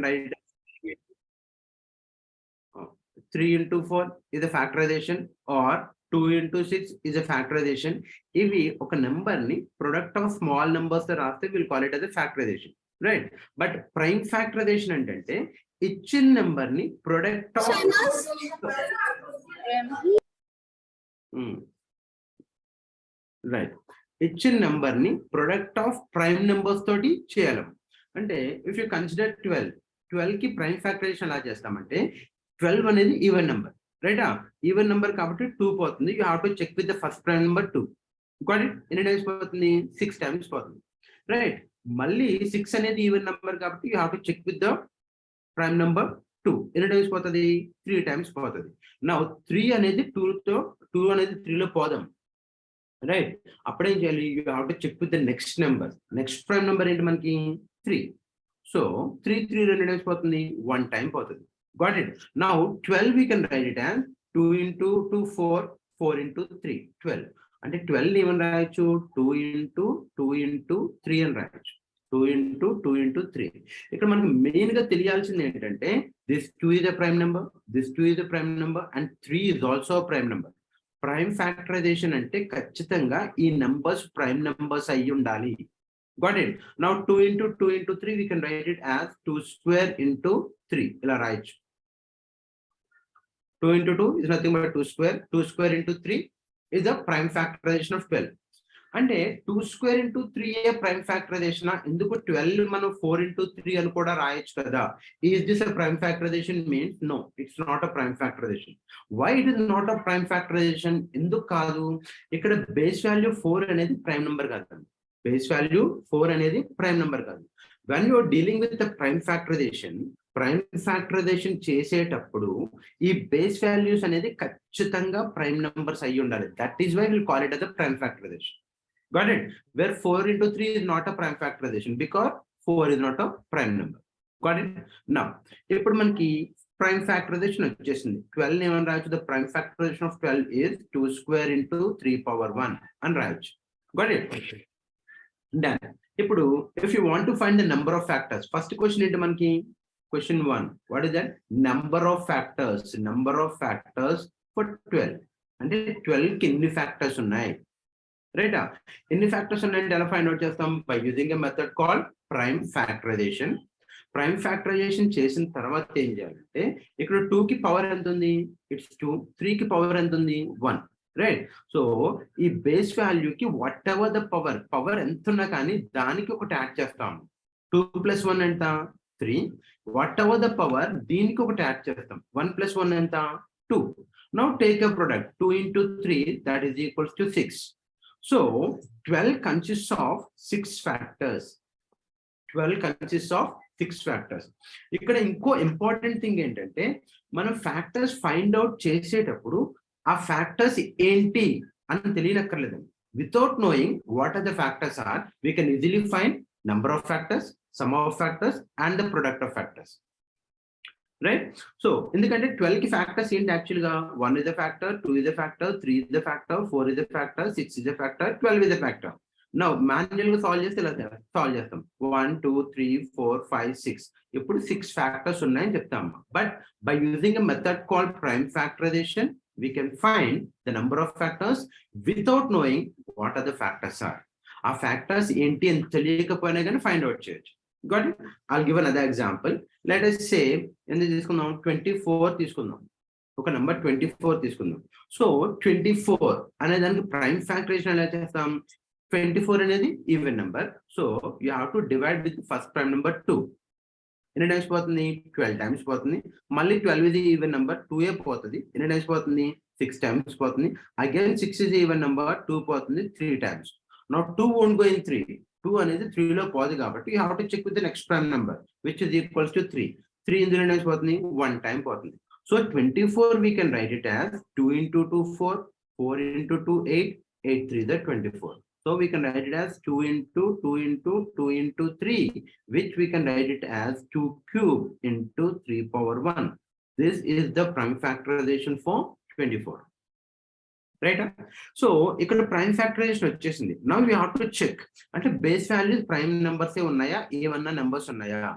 write it as 3 into 4 is a factorization, or 2 into 6 is a factorization. Ivi oka number ni product of small numbers tho raste we'll call it as a factorization, right? But prime factorization అంటే ఇచ్చిన number ni product of right, ఇచ్చిన number ni product of prime numbers తోటి చేయాలి. అంటే if you consider 12 కి prime factorization ఎలా చేస్తామంటే 12 అనేది ఈవెన్ నెంబర్, రైటా? ఈవెన్ నెంబర్ కాబట్టి 2 పోతుంది. You have to check with the first prime number 2. Got it? ఎన్ని టైమ్స్ పోతుంది? 6 టైమ్స్ పోతుంది, రైట్? మళ్ళీ 6 అనేది ఈవెన్ నెంబర్ కాబట్టి you have to check with the prime number 2. ఎన్ని టైమ్స్ పోతుంది? 3 టైమ్స్ పోతుంది. నౌ 3 అనేది 2 అనేది 3లో పోదాం, రైట్? అప్పుడేం చేయాలి? You have to check with the next number. Next prime number ఏంటి మనకి? 3. సో 3 రెండు టైమ్స్ పోతుంది, 1 టైం పోతుంది. Got it? Now 12 we can write it as 2 into 2 4 into 3 12. అంటే 12 ఏమని రాయొచ్చు? 2 into 3 అని రాయొచ్చు. 2 into 3. ఇక్కడ మనకు మెయిన్ గా తెలియాల్సింది ఏంటంటే this 2 is a prime number, this 2 is a prime number and 3 is also a prime number. Prime factorization అంటే ఖచ్చితంగా ఈ నంబర్స్ ప్రైమ్ నంబర్స్ అయి ఉండాలి. Got it? Now 2 into 3 we can write it as 2 square into 3. ఇలా రాయొచ్చు. 2 into 2 is nothing but 2 square. 2 square into 3 is the prime factorization of 12. అంటే 2 square into 3 ఏ prime factorization? ఎందుకు 12 మనం 4 into 3 అని కూడా రాయొచ్చు కదా? Is this a prime factorization? Means no, it's not a prime factorization. Why it is not a prime factorization? ఎందుకు కాదు? ఇక్కడ బేస్ వాల్యూ 4 అనేది ప్రైమ్ నెంబర్ కాదు. బేస్ వాల్యూ 4 అనేది ప్రైమ్ నెంబర్ కాదు. When you are dealing with the prime factorization చేసేటప్పుడు ఈ base values అనేది ఖచ్చితంగా ప్రైమ్ నంబర్స్ అయి ఉండాలి. That is why will call it as a prime factorization. Got it? Where 4 into 3 is not a prime factorization because 4 is not a prime number. Got it? Now ఇప్పుడు మనకి prime factorization వచ్చేసింది. 12 ఏమని రాయొచ్చు? The prime factorization of 12 is 2 square into 3 power 1 అని రాయొచ్చు. Got it? Done. ఇప్పుడు if you want to find the number of factors, first question ఏంటి మనకి? Question 1. What is that? Number of factors. Number of factors for 12. అంటే 12 కి ఎన్ని factors ఉన్నాయి, రైటా? ఎన్ని ఫ్యాక్టర్స్ ఉన్నాయంటే ఎలా ఫైండ్ అవుట్ చేస్తాం? By using a method called prime factorization. Prime factorization చేసిన తర్వాత ఏం చేయాలంటే ఇక్కడ 2 కి పవర్ ఎంత ఉంది? ఇట్స్ 2. 3 కి పవర్ ఎంత ఉంది? 1, రైట్? సో ఈ బేస్ వాల్యూకి వాట్ ఎవర్ ద పవర్ ఎంత ఉన్నా కానీ దానికి ఒకటి యాడ్ చేస్తాం. 2 + 1 ఎంత? 3. వాట్ ఎవర్ ద పవర్ దీనికి ఒకటి యాడ్ చేస్తాం. 1 + 1 ఎంత? 2. Now take a product. 2 into 3 that is equals to 6. So 12 consists of 6 factors. 12 consists of 6 factors. ఇక్కడ ఇంకో ఇంపార్టెంట్ థింగ్ ఏంటంటే మనం ఫ్యాక్టర్స్ ఫైండ్ అవుట్ చేసేటప్పుడు ఆ ఫ్యాక్టర్స్ ఏంటి అని తెలియనక్కర్లేదు. Without knowing what are the factors are, we can easily find number of factors, sum of factors and the product of factors, right? So ఎందుకంటే 12 కి ఫ్యాక్టర్స్ ఏంటి యాక్చువల్ గా? 1 is a factor, 2 is a factor, 3 is a factor, 4 is a factor, 6 is a factor, 12 is a factor. Now manual గా solve చేస్తే ఇలా solve చేస్తాం. 1 2 3 4 5 6. ఇప్పుడు 6 factors ఉన్నాయని చెప్తాం. But by using a method called prime factorization we can find the number of factors without knowing what are the factors are. ఆ factors ఏంటి అని తెలియకపోయినా కానీ ఫైండ్ అవుట్ చేయొచ్చు. Got it? I'll give another example. Let us say ఎంత తీసుకుందాం? 24 తీసుకుందాం. ఒక నెంబర్ 24 తీసుకుందాం. సో 24 అనే దానికి ప్రైమ్ ఫ్యాక్టరైజేషన్ ఎలా చేస్తాం? 24 అనేది even number. So you have to divide with first prime number 2. ఎన్ని టైమ్స్ పోతుంది? 12 టైమ్స్ పోతుంది. మళ్ళీ 12 ఇది ఈవెన్ నెంబర్, 2 పోతుంది. ఎన్ని టైమ్స్ పోతుంది? 6 టైమ్స్ పోతుంది. అగైన్ 6 ఇది ఈవెన్ నెంబర్, 2 పోతుంది 3 times. Now 2 won't go in 3. 2 అనేది 3 లో పోదు కాబట్టి you have to check with the next prime number which is equals to 3. 3 ఇందులో టైమ్స్ పోతుంది? 1 టైం పోతుంది. So 24 we can write it as 2 into 2 4, 4 into 2 8, 8 3 the 24. So we can write it as 2 into 2 into 2 into 3, which we can write it as 2 cube into 3 power 1. This is the prime factorization for 24. Right? So ఇక్కడ prime factorization వచ్చేసింది. Now you have to check అంటే base values prime numbers ఉన్నాయా, ఏమన్నా numbers ఉన్నాయా?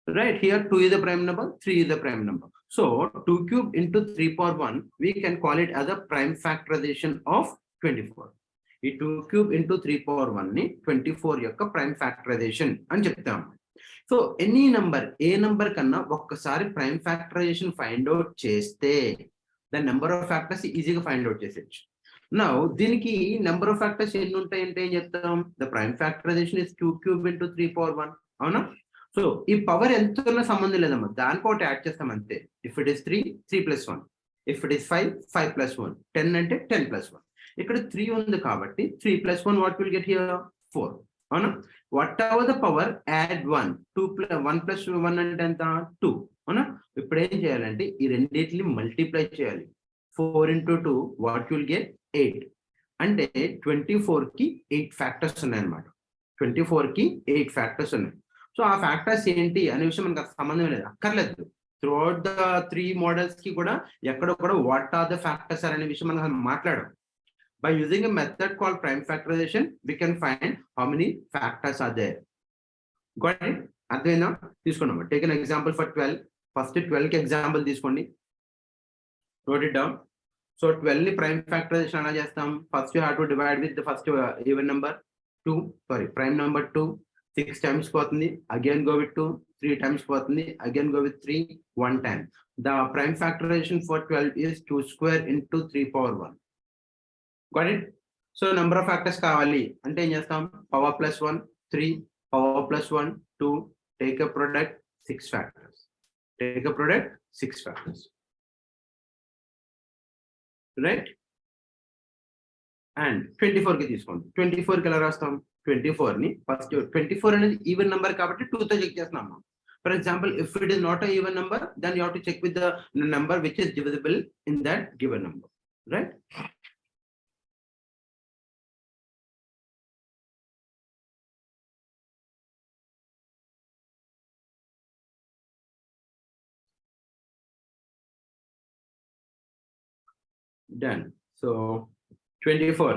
Right, here 2 is the prime number, 3 is the prime number. So 2 cube into 3 power 1, we can call it as a prime factorization of 24. ఈ 2 cube into 3 power 1 ని 24 యొక్క prime factorization అని చెప్తాం. So any number, ఏ number కన్నా ఒక్కసారి prime factorization find out చేస్తే దాని నెంబర్ ఆఫ్ ఫ్యాక్టర్స్ ఈజీగా ఫైండ్ అవుట్ చేసేయచ్చు. నౌ దీనికి నెంబర్ ఆఫ్ ఫ్యాక్టర్స్ ఎన్ని ఉంటాయంటే ఏం చెప్తాం, the prime factorization is 2 cube into 3 power 1. అవునా? సో ఈ పవర్ ఎంత ఉన్నా సంబంధం లేదమ్మా, దానికి ఒకటి యాడ్ చేస్తాం అంతే. If it is 3, 3 + 1. If it is 5, 5 + 1. 10 అంటే 10 + 1. ఇక్కడ 3 ఉంది కాబట్టి 3 + 1 వాట్ విల్ గెట్ హియర్ 4. అవునా? What ever the power add 1, 1 + 1 అంటే ఎంత 2. అవునా? ఇప్పుడు ఏం చేయాలంటే ఈ రెండింటిని మల్టిప్లై చేయాలి. 4 into 2 వాట్ విల్ గెట్ 8. అంటే 24 కి 8 ఫ్యాక్టర్స్ ఉన్నాయన్నమాట. 24 కి 8 ఫ్యాక్టర్స్ ఉన్నాయి. సో ఆ ఫ్యాక్టర్స్ ఏంటి అనే విషయం మనకు సంబంధం లేదు, అక్కర్లేదు. త్రూఅవుట్ ద 3 మోడల్స్ కి కూడా ఎక్కడ కూడా వాట్ ఆర్ ద ఫ్యాక్టర్స్ అనే విషయం మనం మాట్లాడడం. By using a method called prime factorization, we can find how many factors are there. Got it? అర్థమైందా? తీసుకున్నాం. Take an example for 12. First 12 కి ఎగ్జాంపుల్ తీసుకోండి. Note it down. So 12 ని prime factorisation ఎలా చేస్తాం? First you have to divide with the first even number 2, prime number 2. 6 times పోతుంది, again go with 2. 3 times పోతుంది, again go with 3. 1 time. The prime factorization for 12 is 2 square into 3 power 1. Got it? So number of factors కావాలి అంటే ఏం చేస్తాం, power plus 1 3, power plus 1 2, take a product 6 factors. Take a product 6 factors. Right? And 24 కి తీసుకోండి. 24 కి ఎలా రాస్తాం? 24 ని ఫస్ట్ 24 అనేది ఈవెన్ నెంబర్ కాబట్టి 2 తో చెక్ చేస్తున్నాము. For example, if it is not a even number, then you have to check with the number which is divisible in that given number. Right? Done. So 24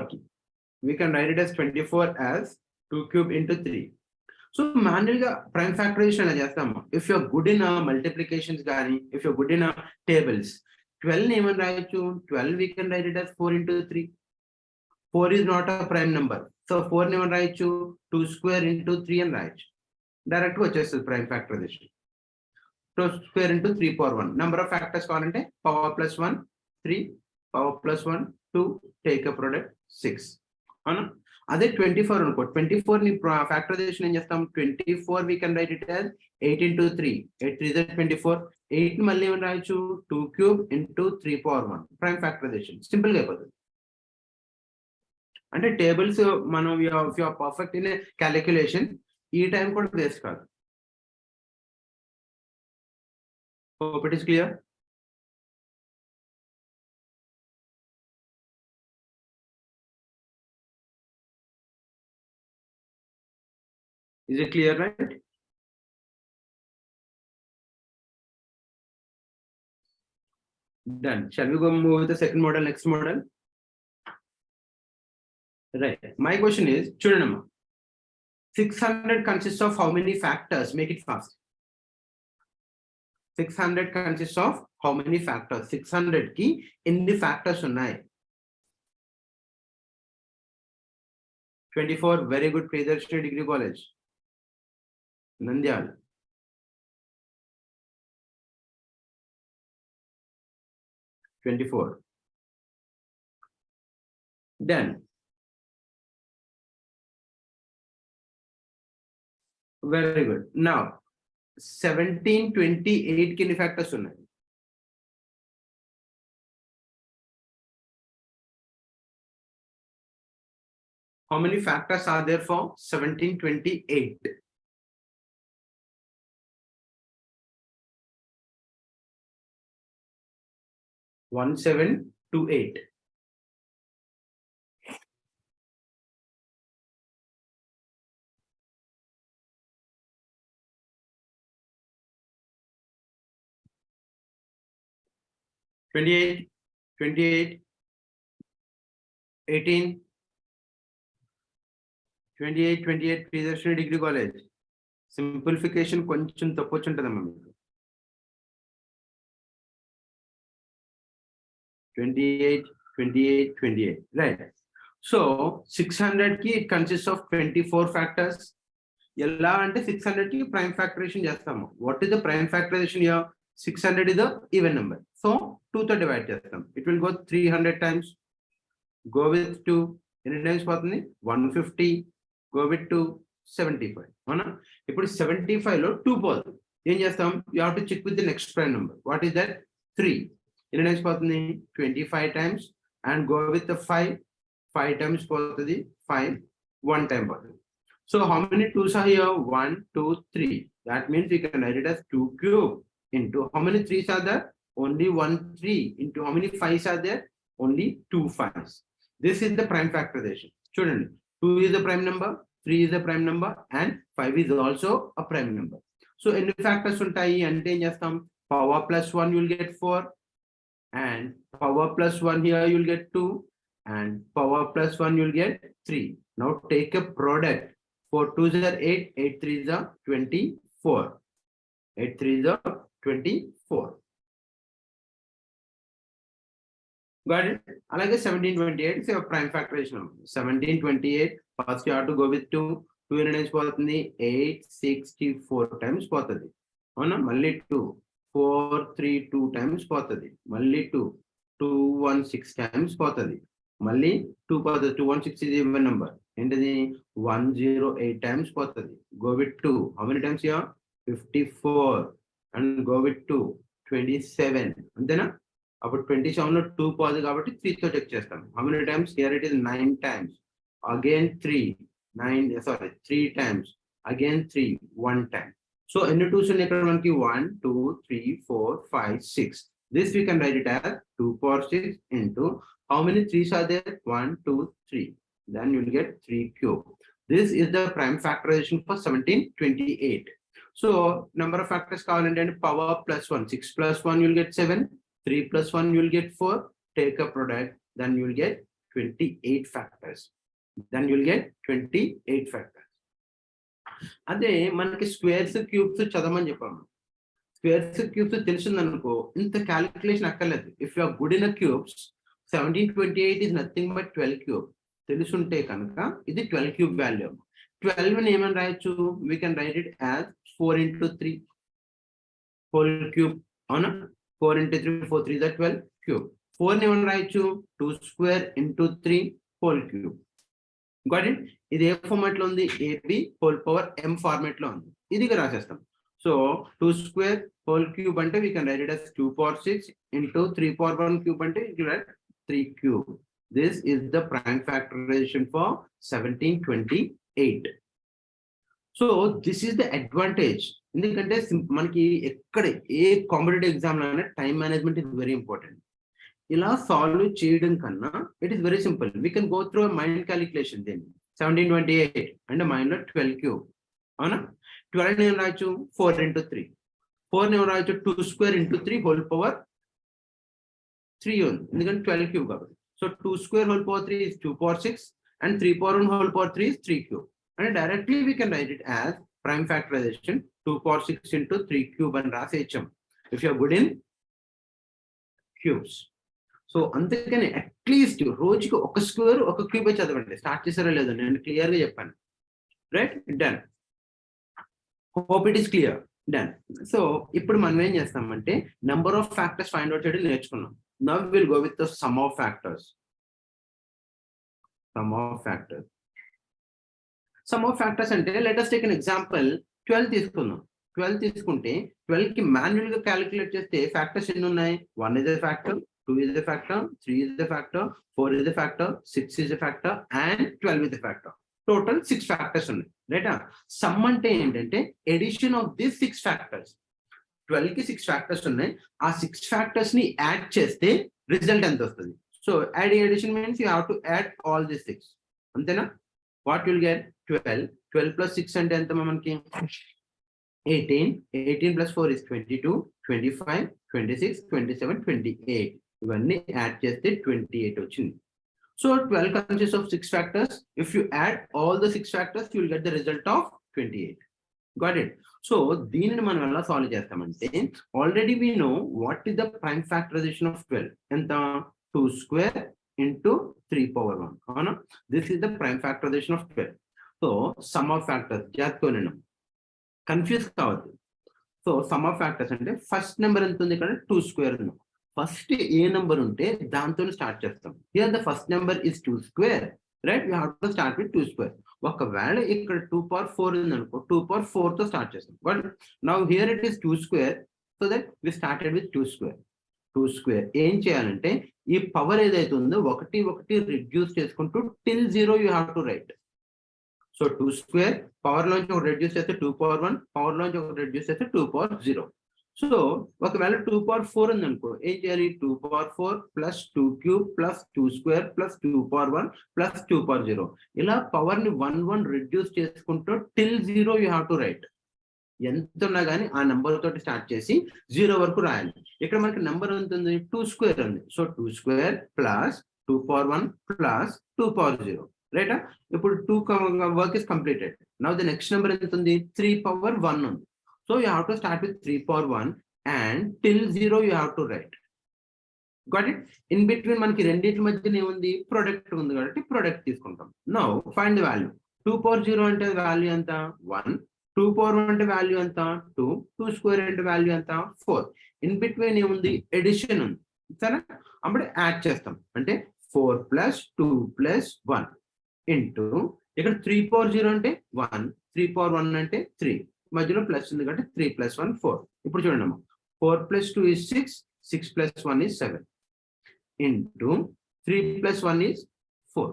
we can write it as 24 as 2 cube into 3. So manually prime factorization ఎలా చేస్తాము, if you are good in multiplications గాని, if you are good in tables, 12 ఏమని రాయొచ్చు, 12 we can write it as 4 into 3. 4 is not a prime number, so 4 ఏమని రాయొచ్చు, 2 square into 3 అని రాయొచ్చు. Direct వచ్చేస్తుంది prime factorization. 2 square into 3 power 1. Number of factors కావాలంటే power plus 1 3, power plus 1 2, take a product 6. అవునా? అదే 24 అనుకో, 24 ని ఫ్యాక్టరైజేషన్ ఏం చేస్తాం, 24 we can write it as 8 into 3. 8 3 is 24. 8 ని మళ్ళీ ఏమని రాయొచ్చు, 2 cube into 3 power 1. Prime factorization simple గా అయిపోతుంది. అంటే టేబుల్స్ మనం పర్ఫెక్ట్ ఇన్ క్యాలిక్యులేషన్, ఈ టైం కూడా వేస్ట్ కాదు. Hope it is clear. Is it clear, right? Done. Shall we go move with the second model, next model? Right. My question is, chudandamma, 600 consists of how many factors? Make it fast. 600 consists of how many factors? 600 ki ఎన్ని factors ఉన్నాయి? 24. Very good. Priyadarshini Degree College, Nandyal. 24. Then very good. Now 1728 కి ఎన్ని factors ఉన్నాయి? How many factors are there for 1728? One 1728. Twenty-eight, 18, 28, Priyadarshini Degree College. Simplification కొంచెం తప్పొచ్చుంటదమ్మా మీకు. 28, 28, 28, right? So 600 ki it consists of 24 factors. ఎలా అంటే 600 కి prime factorization చేస్తాము. What is the prime factorization here? 600 is the even number, so 2 తో divide చేస్తాం. It will go 300 times. Go with 2, ఎన్ని times పోతుంది? 150. Go with 2, 75. అవునా? ఇప్పుడు 75 లో 2 పోదు, ఏం చేస్తాం? You have to check with the next prime number. What is that? 3. ఎన్ని టైమ్స్ పోతుంది? 25 times. And go with the 5. 5 times పోతుంది. 5 1 time పోతుంది. So how many 2s are here? 1, 2, 3. That means we can write it as 2 cube into how many 3s are there? Only 1 3. Into how many 5s are there? Only 2 5s. This is the prime factorization. Children, 2 is the prime number, 3 is the prime number, and 5 is also a prime number. So any factors untayi ante em chestam? Power plus 1 you will get 4, and power plus 1 here you will get 2, and power plus 1 you will get 3. Now take a product. 4 2s are 8, 8 3s are 24. 8 3s are 24. Got it? Like 1728 is a prime factorization. 1728, first you have to go with 2. 2 units పోతుంది 864 times పోతుంది. అవునా? మళ్ళీ 2, 4 3 2 times పోతుంది. మళ్ళీ 2 216 times పోతుంది. మళ్ళీ 2 పోతుంది. 216 is even number. ఏంటిది? 108 times పోతుంది. Go with 2. How many times here? 54. And go with 2, 27. అంతేనా? అప్పుడు 27 లో 2 పోదు కాబట్టి 3 తో చెక్ చేస్తాం. How many times? Here it is 9 times. Again 3 times. Again 3 1 time. So ఎన్ని 2s ఉన్నాయి ఇక్కడ మనకి? 1 2 3 4 5 6. This we can write it as 2 power 6 into how many 3s are there? 1 2 3. Then you will get 3 cube. This is the prime factorization for 1728. So number of factors కావాలంటే power plus 1. 6 plus 1 you will get 7. 3 plus 1 you will get 4. Take a product, then you will get 28 factors. Then you will get 28 factors. అదే మనకి squares cubes చదవమని చెప్పాము. Squares cubes తెలిసిందనుకో ఇంత calculation అక్కర్లేదు. If you are good in cubes, 1728 is nothing but 12 cube. తెలుసుంటే కనుక ఇది 12 cube value. 12 ని ఏమని రాయొచ్చు? We can write it as 4 into 3 whole cube. అవునా? 4 into 3, 4 3 is 12 cube. 4 ని ఏమని రాయొచ్చు? 2 square into 3 whole cube. Got it? ఇది ఏ ఫార్మాట్ లో ఉంది? AB whole power m format లో ఉంది. ఇది రాసేస్తాం. So 2 square whole cube అంటే we can write it as 2 power 6 into 3 power 1 cube అంటే you can write 3 cube. This is the prime factorization for 1728. So this is the advantage. ఎందుకంటే మనకి ఎక్కడ ఏ competitive exam లో time management is very important. ఇలా solve చేయడం కన్నా it is very simple. We can go through mind calculation. దేని 1728 అంటే mind లో 12 క్యూబ్. అవునా? 12 నేను రాయొచ్చు 4 into 3. 4 నేను రాయొచ్చు 2 square into 3 whole power 3 ఉంది, ఎందుకంటే 12 క్యూబ్ కాబట్టి. So 2 square whole power 3 is 2 power 6 and 3 power 1 whole power 3 is 3 cube. And directly we can write it as prime factorization 2 power 6 into 3 cube and రాసేయచ్చు if you are good in cubes. So అందుకని at least రోజుకి ఒక square ఒక cube చదవండి. Start చేసారో లేదో నేను clear గా చెప్పాను. Right? Done. Hope it is clear. Done. So ఇప్పుడు మనం ఏం చేస్తామంటే number of factors find out చేయడం నేర్చుకున్నాం. Now will go with the sum of factors. Sum of factors. Sum of factors అంటే let us take an example. 12 తీసుకుందాం. 12 తీసుకుంటే 12 కి మాన్యువల్ గా క్యాలిక్యులేట్ చేస్తే ఫ్యాక్టర్స్ ఎన్ని ఉన్నాయి? 1 is a factor, 2 is a factor, 3 is a factor, 4 is a factor, 6 is a factor, and 12 is a factor. Total 6 factors ఉన్నాయి. రైటా? సమ్ అంటే ఏంటంటే ఎడిషన్ ఆఫ్ దిస్ 6 ఫ్యాక్టర్స్. 12 కి 6 ఫ్యాక్టర్స్ ఉన్నాయి. ఆ 6 ఫ్యాక్టర్స్ ని యాడ్ చేస్తే రిజల్ట్ ఎంత వస్తుంది? So adding addition means you have to add all this 6. అంతేనా? What will get 12. 12 plus 6 అంటే ఎంత మనకి? 18. 18 plus 4 is 22, 25, 26, 27, 28. ఇవన్నీ యాడ్ చేస్తే 28 వచ్చింది. So 12 consists of 6 factors. If you add all the 6 factors, you will get the result of 28. Got it. So దీనిని మనం ఎలా సాల్వ్ చేస్తామంటే, already we know what is the prime factorization of 12. ఎంత? 2 square into 3 power 1. అవునా? This is the prime factorization of 12. So sum of factors జాగ్రత్తగా వినండి, confuse కావద్దు. So sum of factors అంటే ఫస్ట్ నెంబర్ ఎంత ఉంది ఇక్కడ? 2 స్క్వేర్ ఉంది. ఫస్ట్ ఏ నెంబర్ ఉంటే దాంతో స్టార్ట్ చేస్తాం. Here the first number is 2 square, right? We have to start with 2 square. ఒకవేళ ఇక్కడ 2 పవర్ 4 ఉంది అనుకో, 2 పవర్ 4 తో స్టార్ట్ చేస్తాం. But now here it is 2 square, so that we started with 2 square. 2 square ఏం చేయాలంటే ఈ పవర్ ఏదైతే ఉందో ఒకటి ఒకటి రిడ్యూస్ చేసుకుంటూ till 0 you have to right. So 2 square power లోంచి ఒకటి రెడ్యూస్ చేస్తే 2 పవర్ 1, పవర్ లోంచి ఒకటి రెడ్యూస్ చేస్తే 2 పవర్ 0. సో ఒకవేళ 2 పవర్ 4 ఉంది అనుకో, ఏం చేయాలి? 2 power 4 plus 2 cube plus 2 square plus 2 power 1 plus 2 power 0. ఇలా పవర్ ని 1 రెడ్యూస్ చేసుకుంటూ till 0 you have to right. ఎంత ఉన్నా కానీ ఆ నెంబర్ తోటి స్టార్ట్ చేసి 0 వరకు రాయాలి. ఇక్కడ మనకి నెంబర్ ఎంత ఉంది? 2 స్క్వేర్ ఉంది. So 2 square plus 2 power 1 plus 2 power 0, రైటా? ఇప్పుడు 2 work is completed. Now the next number ఎంత ఉంది? 3 పవర్ 1 ఉంది. So you have to start with 3 power 1 and till 0 you have to right. Got it? In between మనకి రెండింటి మధ్యన ఏముంది? Product ఉంది కాబట్టి ప్రొడక్ట్ తీసుకుంటాం. Now find the value. 2 power 0 అంటే వాల్యూ ఎంత? 1. 2 పవర్ 1 అంటే వాల్యూ ఎంత? 2. 2 స్క్వేర్ అంటే వాల్యూ ఎంత? 4. ఇన్ బిట్వీన్ ఏముంది? ఎడిషన్ ఉంది. సరే, అప్పుడు యాడ్ చేస్తాం. అంటే 4 ప్లస్ 2 ప్లస్ 1 ఇంటూ ఇక్కడ 3 పవర్ 0 అంటే 1, 3 పవర్ 1 అంటే 3, మధ్యలో ప్లస్ ఉంది కాబట్టి 3 ప్లస్ 1 4. ఇప్పుడు చూడండి అమ్మా, 4 plus 2 is 6, 6 plus 1 is 7 into 3 plus 1 is 4.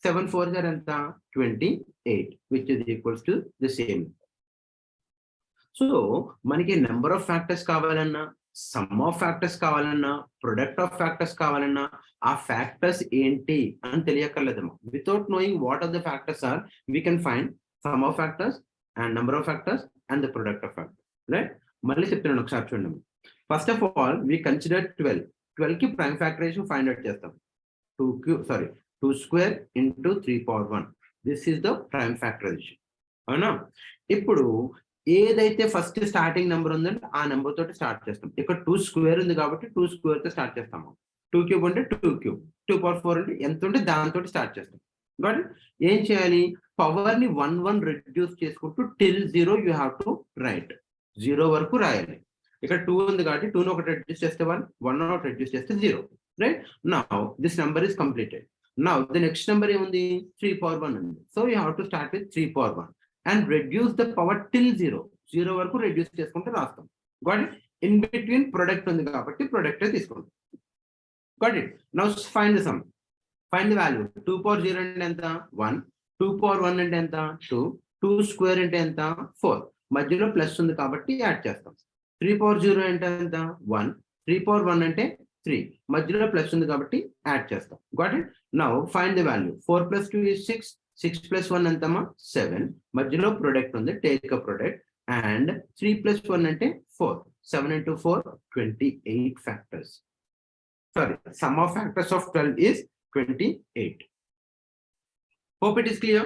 7 4 ఎంత? 28, which is equals to the same. So మనకి నెంబర్ ఆఫ్ ఫ్యాక్టర్స్ కావాలన్నా, సమ్ ఆఫ్ ఫ్యాక్టర్స్ కావాలన్నా, ప్రొడక్ట్ ఆఫ్ ఫ్యాక్టర్స్ కావాలన్నా, ఆ ఫ్యాక్టర్స్ ఏంటి అని తెలియక్కర్లేదమ్మా. Without knowing what are the factors are, we can find sum of factors and number of factors and the product of factor, right? మళ్ళీ చెప్తున్నాను ఒకసారి చూడండి. First of all we consider 12. 12 కి ప్రైమ్ ఫ్యాక్టరైజేషన్ ఫైండ్ అవుట్ చేస్తాం. 2 square into 3 power 1. This is the prime factorisation, అవునా? ఇప్పుడు ఏదైతే first starting number ఉందంటే ఆ నెంబర్ తోటి స్టార్ట్ చేస్తాం. ఇక్కడ 2 స్క్వేర్ ఉంది కాబట్టి 2 స్క్వేర్ తో స్టార్ట్ చేస్తాము. 2 క్యూబ్ అంటే 2 క్యూబ్, 2 పవర్ 4 అంటే ఎంత ఉంటే దాంతో స్టార్ట్ చేస్తాం. బట్ ఏం చేయాలి? పవర్ ని 1 రెడ్యూస్ చేసుకుంటూ till 0 you have to right. 0 వరకు రాయాలి. ఇక్కడ 2 ఉంది కాబట్టి 2 ని ఒకటి రెడ్యూస్ చేస్తే 1, 1 ఒకటి రెడ్యూస్ చేస్తే 0, right? Now this number is completed. Now the next number ఏముంది? 3 పవర్ 1 ఉంది. So you have to start with 3 power 1 and reduce the power till 0. 0 వరకు రెడ్యూస్ చేసుకుంటూ రాస్తాం. Got it? In between product ఉంది కాబట్టి ప్రొడక్ట్ తీసుకుంటాం. Got it? Now find the sum, find the value. 2 power 0 అంటే ఎంత? 1. 2 పవర్ 1 అంటే ఎంత? 2. 2 స్క్వేర్ అంటే ఎంత? 4. మధ్యలో ప్లస్ ఉంది కాబట్టి యాడ్ చేస్తాం. 3 పవర్ 0 అంటే ఎంత? 1. 3 పవర్ 1 అంటే 3, మధ్యలో ప్లస్ ఉంది కాబట్టి యాడ్ చేస్తాం. Got it? Now find the value. 4 plus 2 is 6. 6 plus 1 ఎంతమ్మా? 7. మధ్యలో ప్రొడక్ట్ ఉంది, take a product. And 3 plus 1 అంటే 4. 7 into 4, 28 factors. Sorry, some of factors of 12 is 28. Hope it is clear.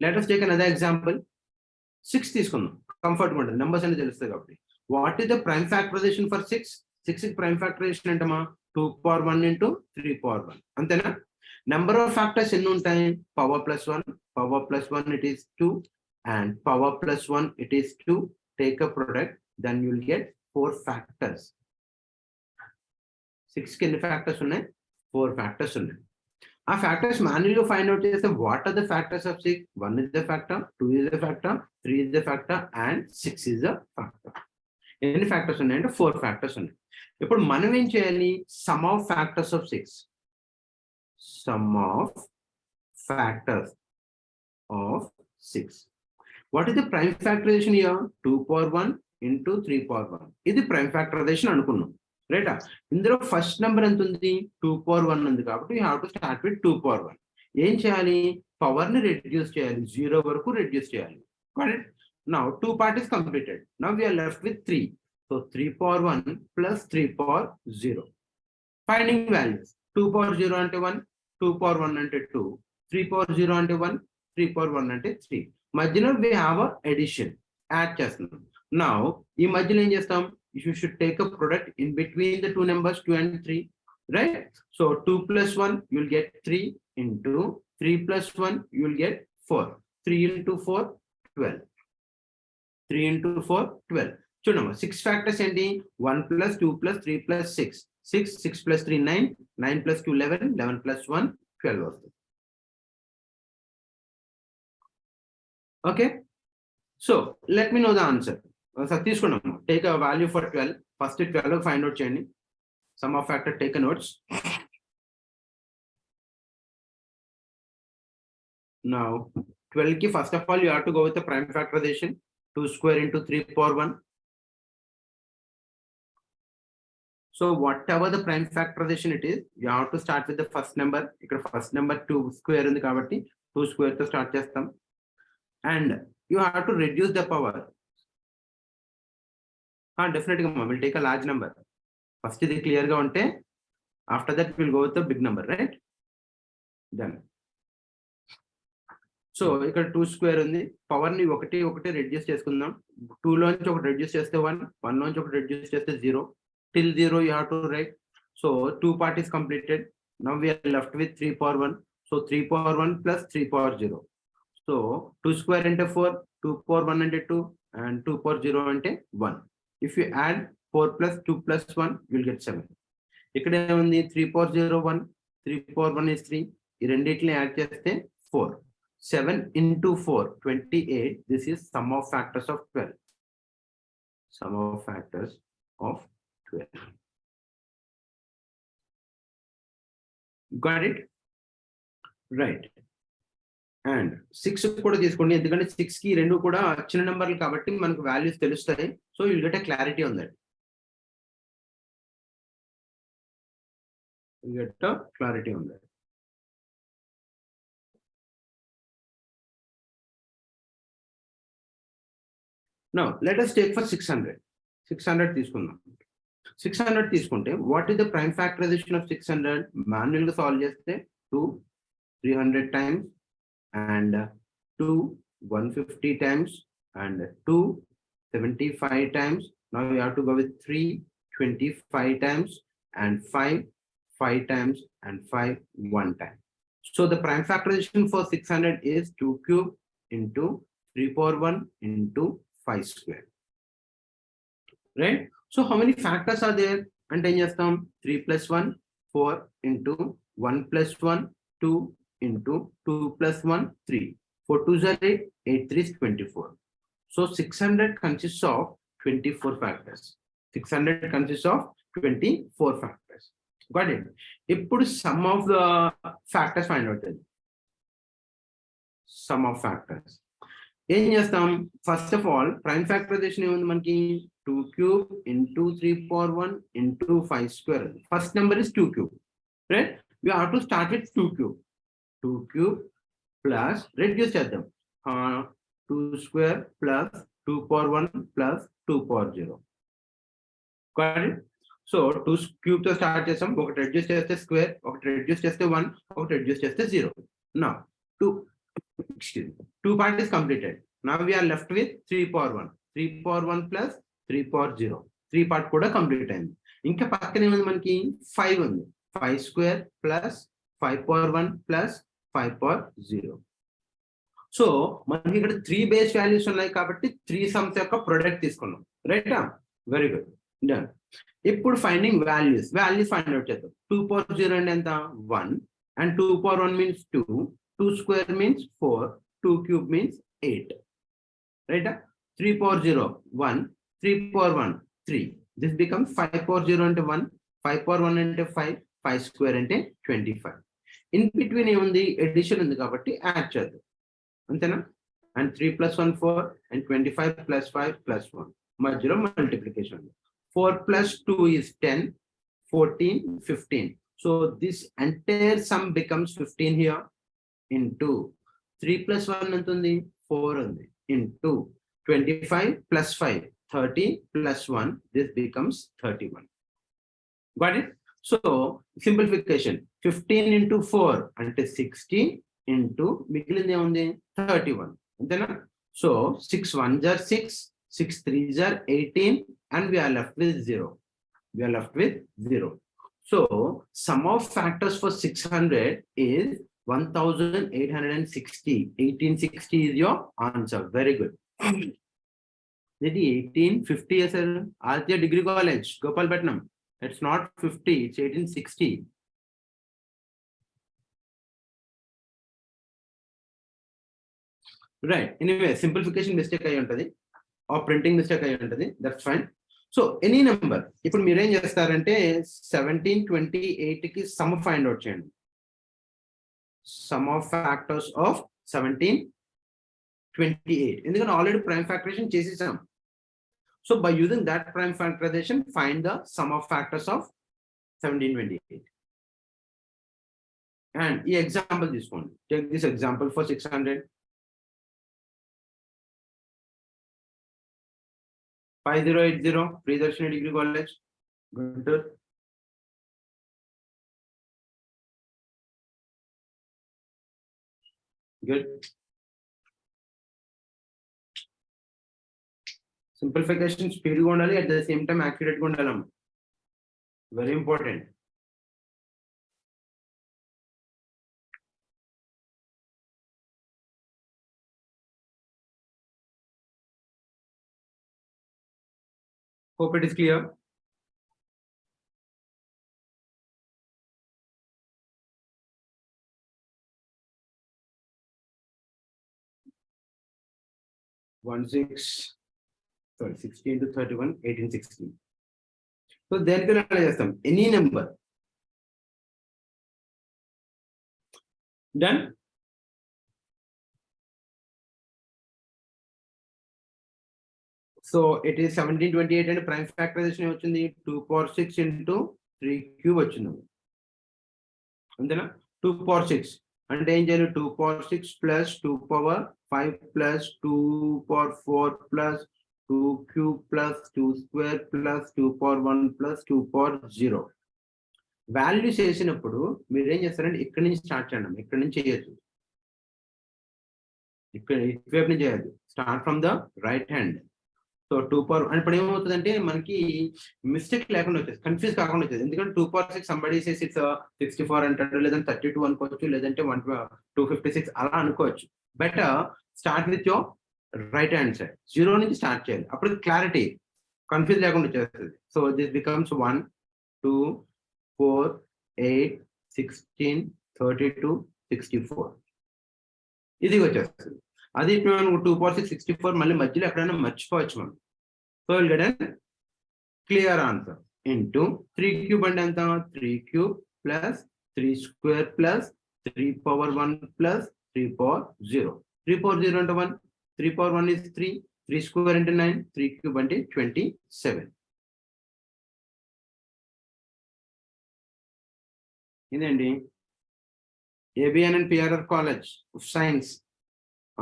Let us take another example. 6 తీసుకుందాం, కంఫర్ట్గా ఉంటుంది, numbers అనేది తెలుస్తుంది కాబట్టి. What is the prime factorization for 6? 6 prime factorization అంటమ్మా 2 power 1 into 3 power 1, అంతేనా? Number of factors ఎన్ని ఉంటాయి? Power plus 1, power plus 1 it is 2, and power plus 1 it is 2. Take a product, then you will get 4 factors. 6 కి ఎన్ని factors ఉన్నాయి? 4 factors ఉన్నాయి. ఆ factors మాన్యువల్గా ఫైండ్ అవుట్ చేస్తే what are the factors of 6? 1 is the factor, 2 is the factor, 3 is the factor, and 6 is the factor. ఎన్ని factors ఉన్నాయంటే 4 factors ఉన్నాయి. ఇప్పుడు మనం ఏం చేయాలి? Some of factors of 6. Sum of factors of 6. What is the prime factorization here? 2 power 1 into 3 power 1. ఇది prime factorization అనుకున్నాం, రైటా? ఇందులో ఫస్ట్ నెంబర్ ఎంత ఉంది? 2 power 1 ఉంది కాబట్టి you have to start with 2 power 1. ఏం చేయాలి? పవర్ ని రెడ్యూస్ చేయాలి, 0 వరకు రెడ్యూస్ చేయాలి. Correct? Now 2 part is completed. Now we are left with 3. So 3 power 1 plus 3 power 0. Finding values. 2 power 0 అంటే 1, 2 power 1 అంటే 2, 3 power 0 అంటే 1, 3 power 1 అంటే 3. మధ్యలో we have a addition, add చేస్తున్నాం. Now ఈ మధ్యలో ఏం చేస్తాం, you should take a product in between the two numbers 2 and 3, right? So 2 plus 1 you'll get 3 into 3 plus 1 you'll get 4. 3 into 4 12. 3 into 4 12. చూడమ్మా 6 ఫ్యాక్టర్స్ ఏంటి, 1 plus 2 plus 3 plus 6, 6 plus 3 9, 9 plus 2 11, 11 plus 1 12 వస్తుంది. Okay, so let me know the answer. తీసుకున్నాము, take a value for 12. First 12 find out చేయండి. Sum of factor, take a notes. Now 12 ki first of all you have to go with the prime factorization. 2 square into 3 power 1. So whatever the prime factorization it is, you have to start with the first number. Ikkada first number 2 square undi kabatti 2 square to start chestam, and you have to reduce the power. Definitely we'll take a large number. First ఇది clear గా ఉంటే after that we'll go with the big number, right? Done. So ఇక్కడ 2 square ఉంది, power ని ఒకటి reduce చేసుకుందాం. 2 లోంచి ఒకటి రెడ్యూస్ చేస్తే 1, 1 లోంచి ఒకటి రెడ్యూస్ చేస్తే 0. till 0 you have to write. So 2 part is completed. Now we are left with 3 power 1. So 3 power 1 plus 3 power 0. So 2 square into 4, 2 power 1 into 2, and 2 power 0 into 1. If you add 4 plus 2 plus 1, you will get 7. ikkada undi 3 power 0 1, 3 power 1 is 3. ఈ రెండిటిని add చేస్తే 4. 7 into 4 28. This is sum of factors of 12. Sum of factors of 12. Got it? Right. And 6 కూడా తీసుకోండి, ఎందుకంటే 6 కి రెండు కూడా చిన్న నెంబర్లు కాబట్టి మనకు వాల్యూస్ తెలుస్తాయి. So you will get a clarity on that. You get a clarity on that. Now let us take for 600. 600 తీసుకుందాం. 600 తీసుకుంటే what is the prime factorization of 600? Manual గా సాల్వ్ చేస్తే 2 300 times, and 2 150 times, and 2 75 times. Now you have to go with 3 25 times, and 5 times, and 5 1 time. So the prime factorization for 600 is 2 cube into 3 power 1 into 5 square. Right? So how many factors are there? And then just 3 plus 1 4 into 1 plus 1 2 into 2 plus 1 3. 4 2s are 8, 8 3s 24. So 600 consists of 24 factors. 600 consists of 24 factors. Got it? ఇప్పుడు sum of the factors find out. Sum of factors. ఏం చేస్తాం? First of all prime factorization ఏముంది మనకి, 2 cube into 3 power 1 into 5 square. First number is 2 cube, right? We have to start with 2 cube. 2 cube plus reduce చేద్దాం, 2 square plus 2 power 1 plus 2 power 0. Got it? So 2 cube తో start చేస్తాం, ఒకటి reduce చేస్తే square, ఒకటి reduce చేస్తే 1, ఒకటి reduce చేస్తే 0. Now 2 part is completed. Now we are left with 3 power 1. 3 power 1 plus 3 power 0. 3 part కూడా కంప్లీట్ అయింది. ఇంకా పక్కనే ఉంది మనకి 5 ఉంది. 5 square plus 5 power 1 plus 5 power 0. So మనకి ఇక్కడ 3 బేస్ వాల్యూస్ ఉన్నాయి కాబట్టి 3 సమ్స్ యొక్క ప్రొడక్ట్ తీసుకున్నాం. రైట్? Very good, done. ఇప్పుడు ఫైండింగ్ వాల్యూస్ ఫైండ్ అవుట్ చేద్దాం. 2 power 0 అంటే ఎంత? 1, and 2 power 1 means 2, 2 square means 4, 2 cube means 8. Right? 3 power 0 1, 3 power 1 3. This becomes 5 power 0 into 1, 5 power 1 into 5, 5 square into 25. In between ఏముంది? Edition ఉంది కాబట్టి add చేద్దాం, అంతేనా? And 3 plus 1 4, and 25 plus 5 plus 1. మధ్యలో multiplication. 4 plus 2 is 10, 14 15. So this entire sum becomes 15 here, into 3 plus 1 ఎంత ఉంది? 4 ఉంది, into 25 plus 5 30 plus 1, this becomes 31. Got it? So simplification, 15 into 4 అంటే 60, into మిగిలింది ఏముంది 31 అంతేనా. So 6 1s are 6, 6 3s are 18 and we are left with 0. We are left with 0. So sum of factors for 600 is 1860. 1860 is your answer. Very good. ఇది 1850 sir, Aditya degree college Gopalpatnam. It's not 50, it's 1860. Right. Anyway simplification mistake అయి ఉంటుంది, ఆ printing mistake అయి ఉంటుంది, that's fine. So any number ఇప్పుడు మీరేం చేస్తారంటే 1728 కి సమ్ ఫైండ్ అవుట్ చేయండి. సమ్ ఆఫ్ ఫ్యాక్టర్స్ ఆఫ్ 1728, ఎందుకంటే ఆల్రెడీ ప్రైమ్ ఫ్యాక్టరేషన్ చేసేసాం. So by using that prime factorization, find the sum of factors of 1728. And the example this one. Take this example for 600. 5080 Priyadarshini Degree College, Guntur. Good. Simplification speed go at the same time accurate go. Very important. Hope it is clear. One 60 into 31, 1860. So then any number. Done. So it is 1728 and prime factorization వచ్చింది 2 power 6 into 3 cube వచ్చింది. అంతేనా. 2 power 6 అంటే ఏం చేయాలి, 2 power 6 plus 2 power 5 plus 2 power 4 plus 2 cube plus 2 square plus 2 power 1 plus 2 power 0. Values చేసినప్పుడు మీరు ఏం చేస్తారంటే ఇక్కడ నుంచి స్టార్ట్ చేయండి, ఇక్కడ నుంచి చేయొచ్చు, ఇక్కడ ఇటువైపు నుంచి చేయొద్దు. Start from the right hand. So 2 power అని ఇప్పుడు ఏమవుతుందంటే మనకి మిస్టేక్ లేకుండా వచ్చేది, కన్ఫ్యూజ్ కాకుండా వచ్చేది. ఎందుకంటే 2 power 6 సంబడి సేస్ ఇట్స్ 64 అంటాడు, లేదంటే 32 అనుకోవచ్చు, లేదంటే 256 అలా అనుకోవచ్చు. Better start with your right hand side, 0 నుంచి స్టార్ట్ చేయాలి, అప్పుడు క్లారిటీ కన్ఫ్యూజ్ లేకుండా వచ్చేస్తుంది. సో దిస్ బికమ్స్ 1 2 4 8 16 32 64 ఇది వచ్చేస్తుంది. అది ఇప్పుడు మనం 2 power 6 64 మళ్ళీ మధ్యలో ఎక్కడైనా మర్చిపోవచ్చు మనం. So will get an clear answer into 3 cube అంటే ఎంత, 3 cube plus 3 square plus 3 power 1 plus 3 power 0. 3 power 0 అంటే 1, 3 power 1 is 3, 3 square అంటే 9, 3 cube అంటే 27. ఇదండి ABN and PRR College of Science.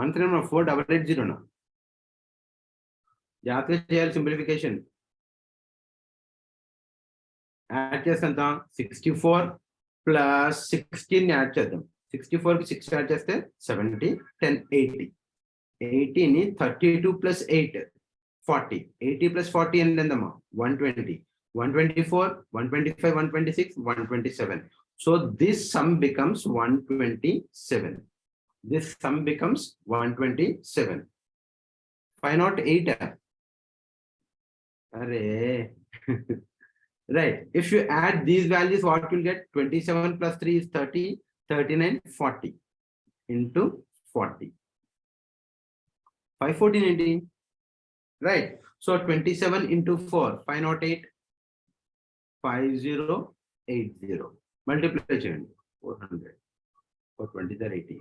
అంతే 4880 జాగ్రత్తగా చేయాలి. సింప్లిఫికేషన్ యాడ్ చేస్తాం, 64 ప్లస్ 16 యాడ్ చేద్దాం. 64 కి 6 యాడ్ చేస్తే 70, 10 80. 80ని 32 ప్లస్ 8 40. 80 ప్లస్ 40 ఎంతమ్మా 120. 124, 125, 126, 127. So this sum becomes 127. This sum becomes 127. 508. Array. Right. If you add these values, what you'll get? 27 plus 3 is 30, 39, 40 into 40. 514 right. So 27 into 4, 508, 5080. Multiply 400. 420 is 80.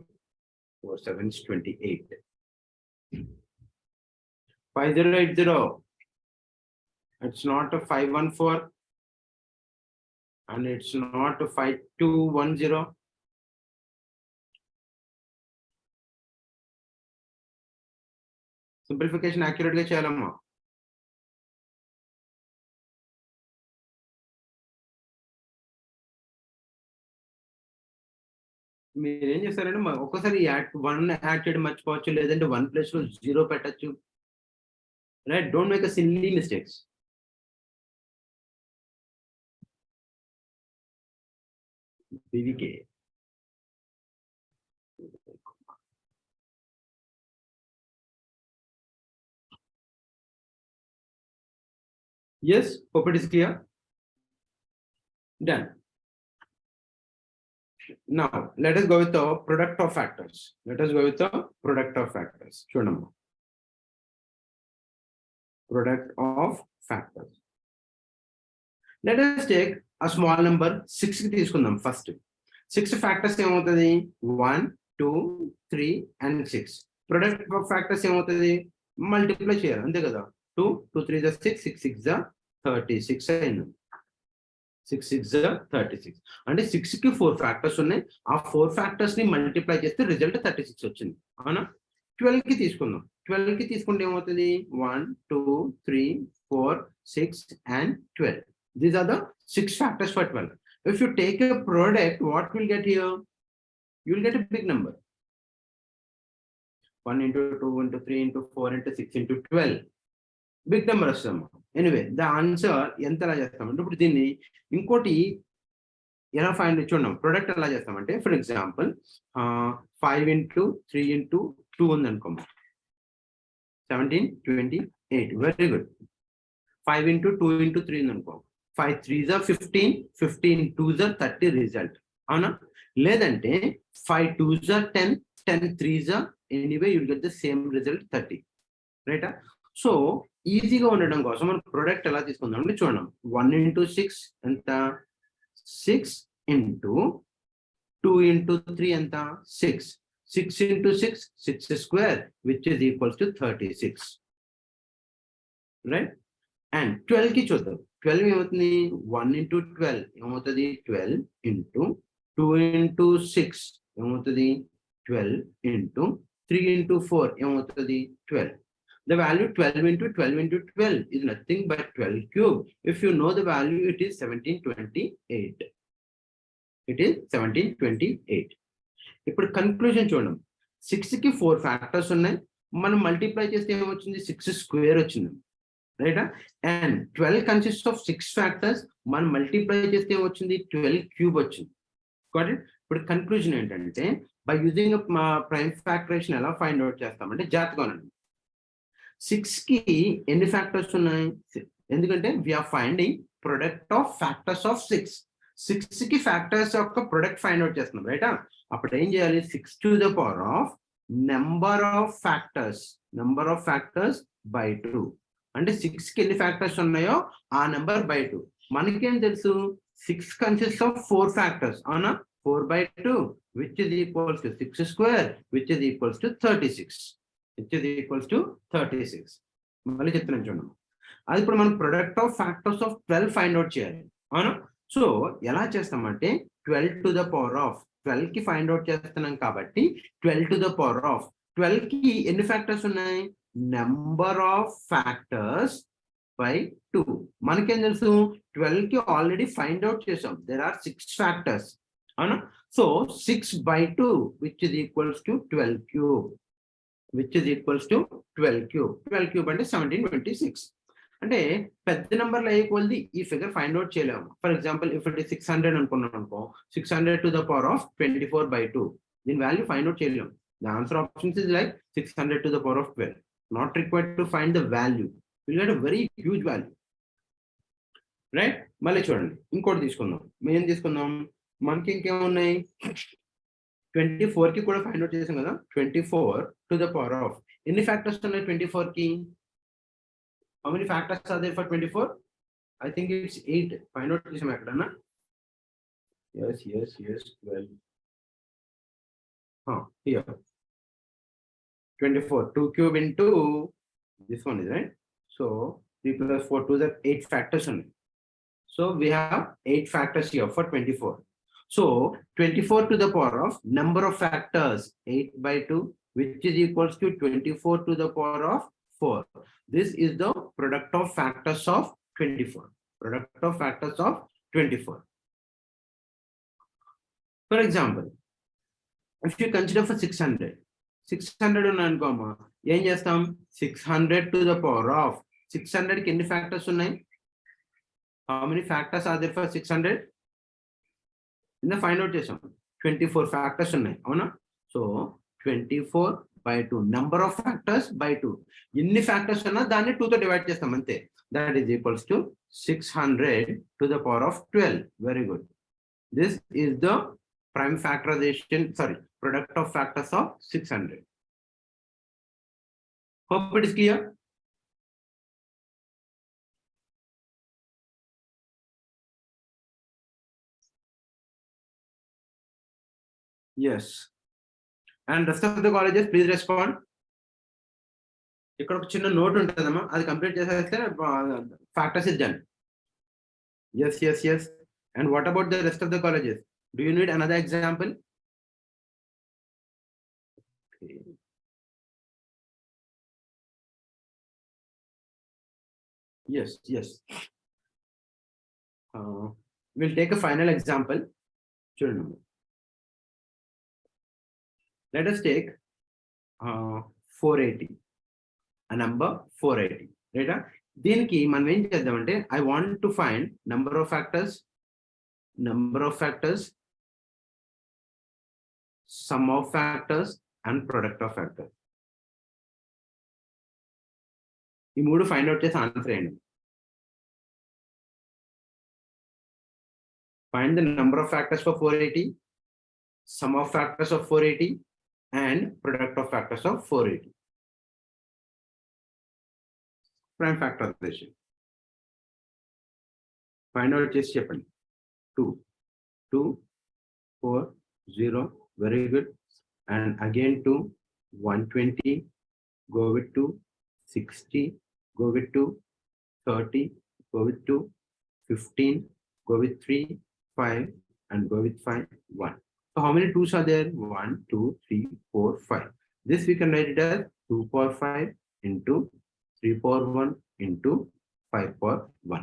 4 7 is 28. 5080. It's not a 514 and it's not a 5210. Simplification accurate ga cheyalama. మీరేం చేస్తారంటే ఒక్కసారి one add చేయడం మర్చిపోవచ్చు, లేదంటే 1 place లో 0 పెట్టచ్చు. Right, don't make a silly mistakes. BVK yes, hope it is clear. Done. Now let us go with the product of factors. Let us go with the product of factors. చూడండి, product of factors. Let us take a small number 6 కి తీసుకుందాం. First 6 factors ఏమవుతుంది? 1 2 3 and 6. Product of factors ఏమవుతుంది? Multiply చేయాలి, అంతే కదా. 2 2 3 6 6 6 36 అయింది. 6 6 36 అంటే 6 కి 4 ఫ్యాక్టర్స్ ఉన్నాయి. ఆ 4 ఫ్యాక్టర్స్ ని మల్టిప్లై చేస్తే రిజల్ట్ 36 వచ్చింది, అవునా. 12 కి తీసుకుందాం. 12 కి తీసుకుంటే ఏమవుతుంది? 1 2 3 4 6 and 12. These are the 6 factors for 12. If you take a product, what will get here? You will get a big number. 1 into 2 into 3 into 4 into 6 into 12. Big number వస్తాము. ఎనివే ద ఆన్సర్ ఎంత ఎలా చేస్తామంటే, ఇప్పుడు దీన్ని ఇంకోటి ఎలా find చూడండి. Product ఎలా చేస్తామంటే, ఫర్ ఎగ్జాంపుల్ 5 into 3 into 2 ఉంది అనుకోము, 17 28. Very good. 5 into 2 into 3 ఉంది అనుకో, 5 3s are 15 15 2s are 30 result, అవునా. లేదంటే 5 2s are 10 10 3s are anyway you will get the same result 30, రైటా. సో ఈజీగా ఉండడం కోసం మనం ప్రొడక్ట్ ఎలా తీసుకుందాం అంటే చూడండి. 1 into 6 ఎంత? 6 into 2 into 3 ఎంత? 6. 6 into 6 6 square which is equals to 36, right. And 12 కి చూద్దాం. 12 ఏమవుతుంది? 1 into 12 ఏమవుతుంది? 12 into 2 into 6 ఏమవుతుంది? 12 into 3 into 4 ఏమవుతుంది? 12. The value 12 into 12 into 12 is nothing but 12 cube. If you know the value, it is 1728. It is 1728. ఇప్పుడు conclusion చూడండి. 6 కి 4 factors ఉన్నాయి. మనం మల్టిప్లై చేస్తే ఏమొచ్చింది? 6 స్క్వేర్ వచ్చింది, రైటా. And 12 consist of 6 factors. మనం మల్టిప్లై చేస్తే ఏమొచ్చింది? 12 క్యూబ్ వచ్చింది. ఇప్పుడు కన్క్లూజన్ ఏంటంటే, బై యూజింగ్ ప్రైమ్ ఫ్యాక్టరేషన్ ఎలా ఫైండ్ అవుట్ చేస్తామంటే, జాగ్రత్తగా ఉండండి. 6 కి ఎన్ని ఫ్యాక్టర్స్ ఉన్నాయి? ఎందుకంటే we're finding product of factors of 6. 6 కి ఫ్యాక్టర్స్ యొక్క ప్రొడక్ట్ ఫైండ్ అవుట్ చేస్తున్నాం, రైటా. అప్పుడు ఏం చేయాలి? 6 to the power of number of factors by 2. అంటే 6 కి ఎన్ని ఫ్యాక్టర్స్ ఉన్నాయో ఆ నెంబర్ బై 2. మనకేం తెలుసు? 6 కన్సిస్ట్ ఆఫ్ 4 ఫ్యాక్టర్స్, అవునా. 4 by 2 which is equals to 6 square which is equals to 36. which is equals to 36. మళ్ళీ చెప్తున్నాను చూడండి. అది ఇప్పుడు మనం product of factors of 12 find out చేయాలి, అవునా. సో ఎలా చేస్తామంటే 12 to the power of 12 కి ఫైండ్ అవుట్ చేస్తున్నాం కాబట్టి 12 to the power of 12 కి ఎన్ని ఫ్యాక్టర్స్ ఉన్నాయి? Number of factors by 2. మనకేం తెలుసు? 12 కి ఆల్రెడీ ఫైండ్ అవుట్ చేసాం. దేర్ ఆర్ 6 ఫ్యాక్టర్స్, అవునా. So 6 by 2 which is equals to 12 cube. which is equals to 12 cube. 12 cube అంటే 1726. అంటే పెద్ద నెంబర్లు అయ్యే కొద్ది ఈ ఫిగర్ ఫైండ్ అవుట్ చేయలేము. For example if it is 600 అనుకున్నాం అనుకో, 600 to the power of 24 by 2. దీని వాల్యూ ఫైండ్ అవుట్ చేయలేము. The answer options is like 600 to the power of 12. Not required to find the value. We'll get a very huge value, right. మళ్ళీ చూడండి, ఇంకోటి తీసుకుందాం. మేము ఏం తీసుకుందాం? మనకి ఇంకేమున్నాయి? 24 కి కూడా ఫైండ్ అవుట్ చేసాం కదా. 24 to the power of ఎన్ని ఫ్యాక్టర్స్ ఉన్నాయి 24 కి? How many factors are there for 24? I think it's 8. Find out చేసాం ఎక్కడన్నా. yes 12. Here 24 2 cube into this one is right. So 3 plus 4 2 that 8 factors only. So we have 8 factors here for 24. So 24 to the power of number of factors 8 by 2 which is equals to 24 to the power of 4. This is the product of factors of 24. Product of factors of 24. For example, If you consider for 600 ఉన్నాయనుకోమా ఏం చేస్తాం 600 to the power of 600 కి ఎన్ని factors ఉన్నాయి? How many factors are there for 600? ఇందా find out చేసాం 24 factors ఉన్నాయి అవునా? So 24 by 2 number of factors by 2 ఎన్ని ఫ్యాక్టర్స్ ఉన్నా దాన్ని 2 తో డివైడ్ చేస్తాం అంతే. That is equals to 600 to the power of 12. Very good. This is the prime factorization, sorry, product of factors of 600. Hope it is clear. Yes. And rest of the colleges, please respond. ఇక్కడ ఒక చిన్న note ఉంటుందమ్మా, అది complete చేసేస్తే factors is done. Yes, yes, yes. And what about the rest of the colleges? Do you need another example? Okay. Yes, yes. We'll take a final example. Children. Let us take 480. A number 480. Right? దీనికి మనం ఏం చేద్దామంటే I want to find number of factors, sum of factors and product of factors. ఈ మూడు find out చేసి answer చేయండి. Find the number of factors for 480, sum of factors of 480 and product of factors of 480. Prime factorization. Find out చేసి చెప్పండి. 2, 2, 4, 0. Very good. And again 2, 120. Go with 2, 60. Go with 2, 30. Go with 2, 15. Go with 3, 5. And go with 5, 1. So how many 2s are there? 1, 2, 3, 4, 5. This we can write it as 2 power 5 into 3 power 1 into 5 power 1.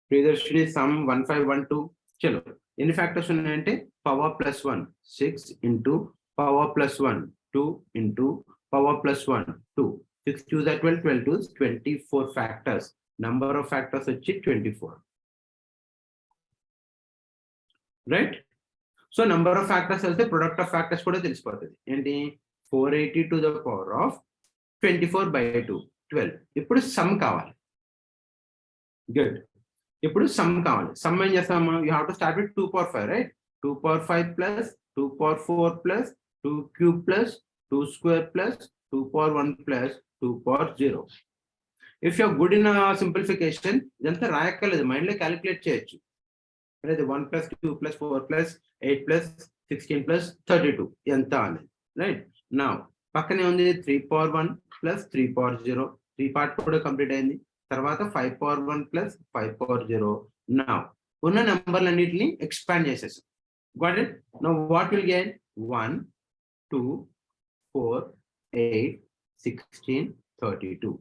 Priyadarshini sum 1512. Chalo. Any factors unnayante power plus 1 6 into power plus 1 2 into power plus 1 2. 6 2s are 12, 12 2s 24 factors. Number of factors వచ్చి 24. Right? So number of factors అయితే product of factors కూడా తెలిసిపోతుంది. ఏంటి 480 to the power of 24 by 2 12. ఇప్పుడు some కావాలి. Good. ఇప్పుడు some కావాలి. Some ఏం చేస్తాము? You have to start with 2 power 5, right? 2 power 5 plus 2 power 4 plus 2 cube plus 2 square plus 2 power 1 plus 2 power 0. If you are good in a simplification, ఇదంతా రాయక్కర్లేదు, mind లో calculate చేయొచ్చు. అదే 1 plus 2 plus 4 plus 8 plus 16 plus 32 ఎంత అనేది. Right? Now పక్కనే ఉంది 3 power 1 plus 3 power 0. 3 part కూడా complete అయింది. తర్వాత 5 power 1 plus 5 power 0. నౌ ఉన్న నెంబర్లన్నిటిని ఎక్స్పాండ్ చేసేసాం. Got it? Now what will get? 1, 2, 4, 8, 16, 32.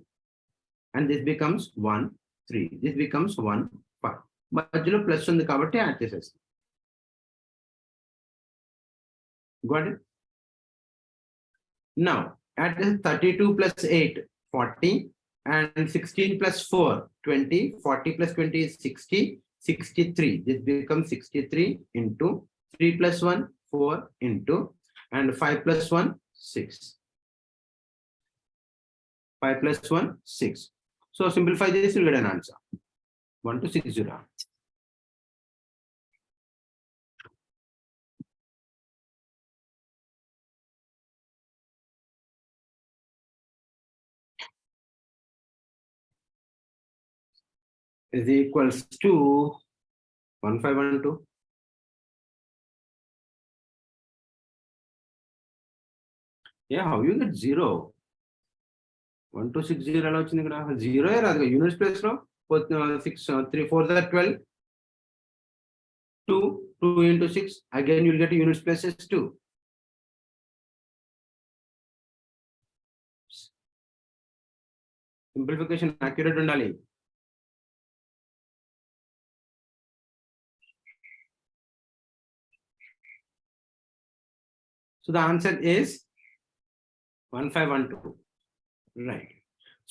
And this becomes 1, 3. This becomes 1, 5. మధ్యలో ప్లస్ ఉంది కాబట్టి యాడ్ చేసేస్తాం. Got it? Now add 32 plus 8 40 and 16 plus 4 20. 40 plus 20 is 60. 63. This becomes 63 into 3 plus 1 4 into and 5 plus 1 6. 5 plus 1 6. So simplify this, you get an answer 1260. Is equals to 1512. Yeah, how you get 0? 1260 ఎలా వచ్చింది ఇక్కడ? 0 రాదు. Units place లో 6 3 4 12 2 2 into 6. Again you'll get units places 2. Simplification accurate ఉండాలి. So the answer is 1512. Right.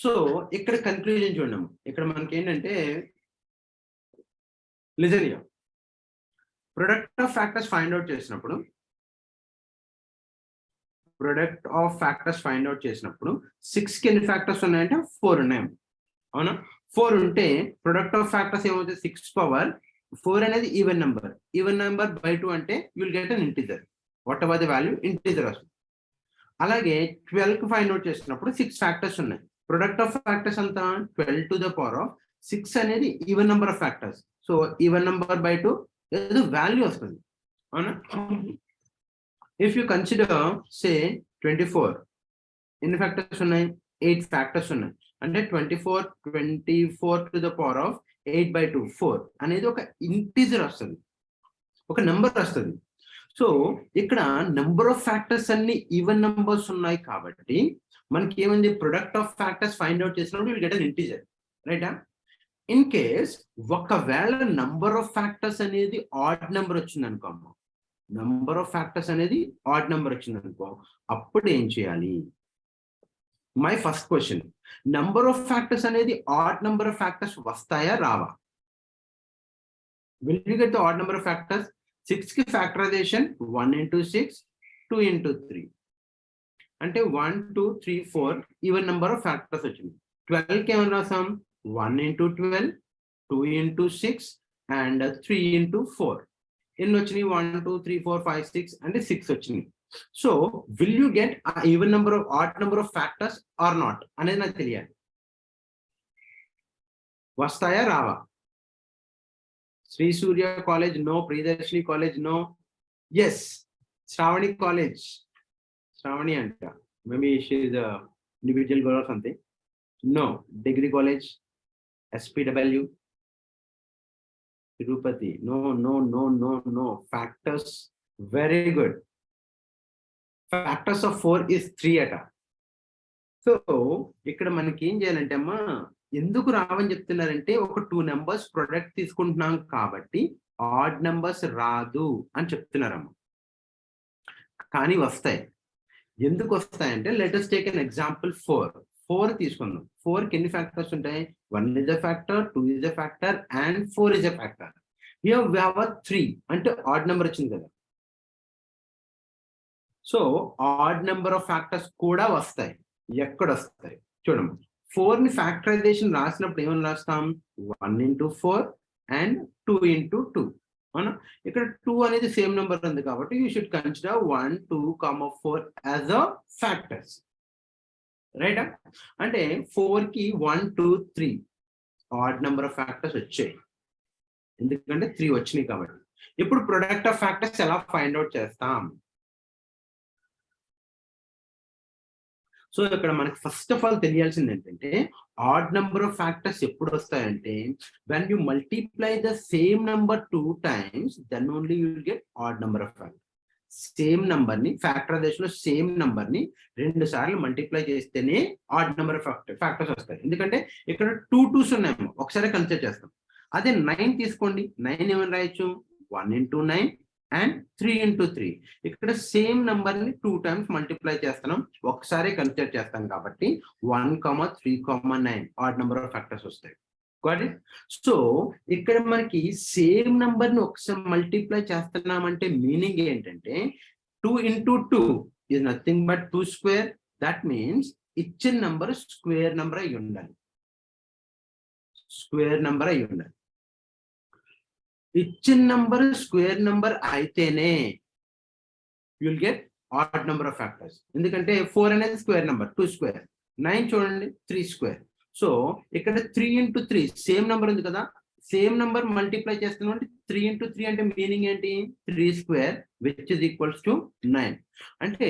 So ఇక్కడ conclusion చూడము. ఇక్కడ మనకి ఏంటంటే listen here. Product of factors find out చేసినప్పుడు సిక్స్కి ఎన్ని ఫ్యాక్టర్స్ ఉన్నాయంటే 4 ఉన్నాయి. అవునా? 4 ఉంటే ప్రొడక్ట్ ఆఫ్ ఫ్యాక్టర్స్ ఏమవుతుంది? 6 పవర్ 4 అనేది ఈవెన్ నెంబర్ బై 2 అంటే you will get an integer. What ever the value integer వస్తుంది. అలాగే 12కి ఫైండ్ అవుట్ చేసినప్పుడు 6 ఫ్యాక్టర్స్ ఉన్నాయి. ప్రొడక్ట్ ఆఫ్ ఫ్యాక్టర్స్ అంతా 12 to the power of 6 అనేది even number of factors. So even number by 2 ఏదో value వస్తుంది. అవునా? ఇఫ్ యూ కన్సిడర్ సే 24, ఎన్ని ఫ్యాక్టర్స్ ఉన్నాయి? 8 ఫ్యాక్టర్స్ ఉన్నాయి. అంటే 24 to the power of 8/2 4 అనేది ఒక ఇంటిజర్ వస్తుంది, ఒక నెంబర్ వస్తుంది. సో ఇక్కడ నెంబర్ ఆఫ్ ఫ్యాక్టర్స్ అన్ని ఈవెన్ నెంబర్స్ ఉన్నాయి కాబట్టి మనకి ఏమైంది? Product of factors find out చేసినప్పుడు విల్ గెట్ అన్ ఇంటిజర్. రైటా? ఇన్ కేస్ ఒకవేళ నంబర్ ఆఫ్ ఫ్యాక్టర్స్ అనేది ఆడ్ నెంబర్ వచ్చింది అనుకో, అప్పుడు ఏం చేయాలి? My first question, number of factors అనేది ఆడ్ నెంబర్ ఆఫ్ ఫ్యాక్టర్స్ వస్తాయా రావా? Will you get the odd number of factors? 6కి ఫ్యాక్టరైజేషన్ 1 into 6, 2 into 3 అంటే 1 2 3 4 ఈవెన్ నెంబర్ ఆఫ్ ఫ్యాక్టర్స్ వచ్చింది. 12కి ఏమన్నా రాసాం? 1 into 12, 2 into 6 అండ్ 3 into 4. ఎన్ని వచ్చినాయి? 1 2 3 4 5 6 అంటే 6 వచ్చినాయి. So will you get even number of odd number of factors or not అనేది నాకు తెలియాలి. వస్తాయా రావా? Sri Surya college no, Priyadarshini college no, S Shravani college, Shravani అంట, maybe she is individual girl or something. No. Degree college, SPW, Tirupati no no no no no. Factors very good. Factors of 4 is 3 అట. So ఇక్కడ మనకి ఏం చేయాలంటే అమ్మా, ఎందుకు రావని చెప్తున్నారంటే ఒక 2 నెంబర్స్ ప్రొడక్ట్ తీసుకుంటున్నాం కాబట్టి ఆడ్ నెంబర్స్ రాదు అని చెప్తున్నారమ్మా. కానీ వస్తాయి. ఎందుకు వస్తాయంటే let us take an example 4 తీసుకుందాం. 4కి ఎన్ని ఫ్యాక్టర్స్ ఉంటాయి? 1 is a factor, 2 is a factor and 4 is a factor. Here we have a 3 అంటే ఆడ్ నెంబర్ వచ్చింది కదా. So odd number of factors కూడా వస్తాయి. ఎక్కడ వస్తాయి చూడండి. 4ని ఫ్యాక్టరైజేషన్ రాసినప్పుడు ఏమని రాస్తాం? 1 into 4 and 2 into 2. అవునా? ఇక్కడ 2 అనేది సేమ్ నెంబర్ ఉంది కాబట్టి you should consider 1 2 4 as a factors. రైటా? అంటే 4కి 1 2 3 ఆడ్ నెంబర్ ఆఫ్ ఫ్యాక్టర్స్ వచ్చాయి, ఎందుకంటే 3 వచ్చినాయి కాబట్టి. ఇప్పుడు ప్రొడక్ట్ ఆఫ్ ఫ్యాక్టర్స్ ఎలా ఫైండ్ అవుట్ చేస్తాం? సో ఇక్కడ మనకి ఫస్ట్ ఆఫ్ ఆల్ తెలియాల్సింది ఏంటంటే ఆడ్ నెంబర్ ఆఫ్ ఫ్యాక్టర్స్ ఎప్పుడు వస్తాయంటే when you multiply the same number 2 times then only you will get odd number of factors. Same number ని factorisation లో same number ని 2 సార్లు మల్టిప్లై చేస్తేనే ఆడ్ నెంబర్ ఆఫ్ ఫ్యాక్టర్స్ వస్తాయి. ఎందుకంటే ఇక్కడ 2 2s ఉన్నాయేమో, ఒకసారి కన్సిడర్ చేస్తాం. అదే 9 తీసుకోండి. 9 ఏమని రాయొచ్చు? 1 into 9 and 3 into 3. ఇక్కడ సేమ్ నంబర్ ని 2 times మల్టిప్లై చేస్తున్నాం, ఒకసారి కన్సిడర్ చేస్తాం కాబట్టి 1 3 9 ఆడ్ నెంబర్ ఆఫ్ ఫ్యాక్టర్స్ వస్తాయి. Got it? సో ఇక్కడ మనకి సేమ్ నంబర్ ని ఒకసారి మల్టిప్లై చేస్తున్నామంటే మీనింగ్ ఏంటంటే 2 into 2 is nothing but 2 square. That means ఇచ్చిన నంబర్ స్క్వేర్ నంబర్ అయి ఉండాలి. ఇచ్చిన నంబర్ స్క్వేర్ నంబర్ అయితేనే you'll get add number of factors. ఎందుకంటే 4 అనేది స్క్వేర్ నెంబర్, 2 స్క్వేర్. 9 చూడండి 3 స్క్వేర్. సో ఇక్కడ 3 into 3 సేమ్ నెంబర్ ఉంది కదా, సేమ్ నెంబర్ మల్టిప్లై చేస్తున్నాం అంటే 3 into 3 అంటే మీనింగ్ ఏంటి? 3 square which is equals to 9. అంటే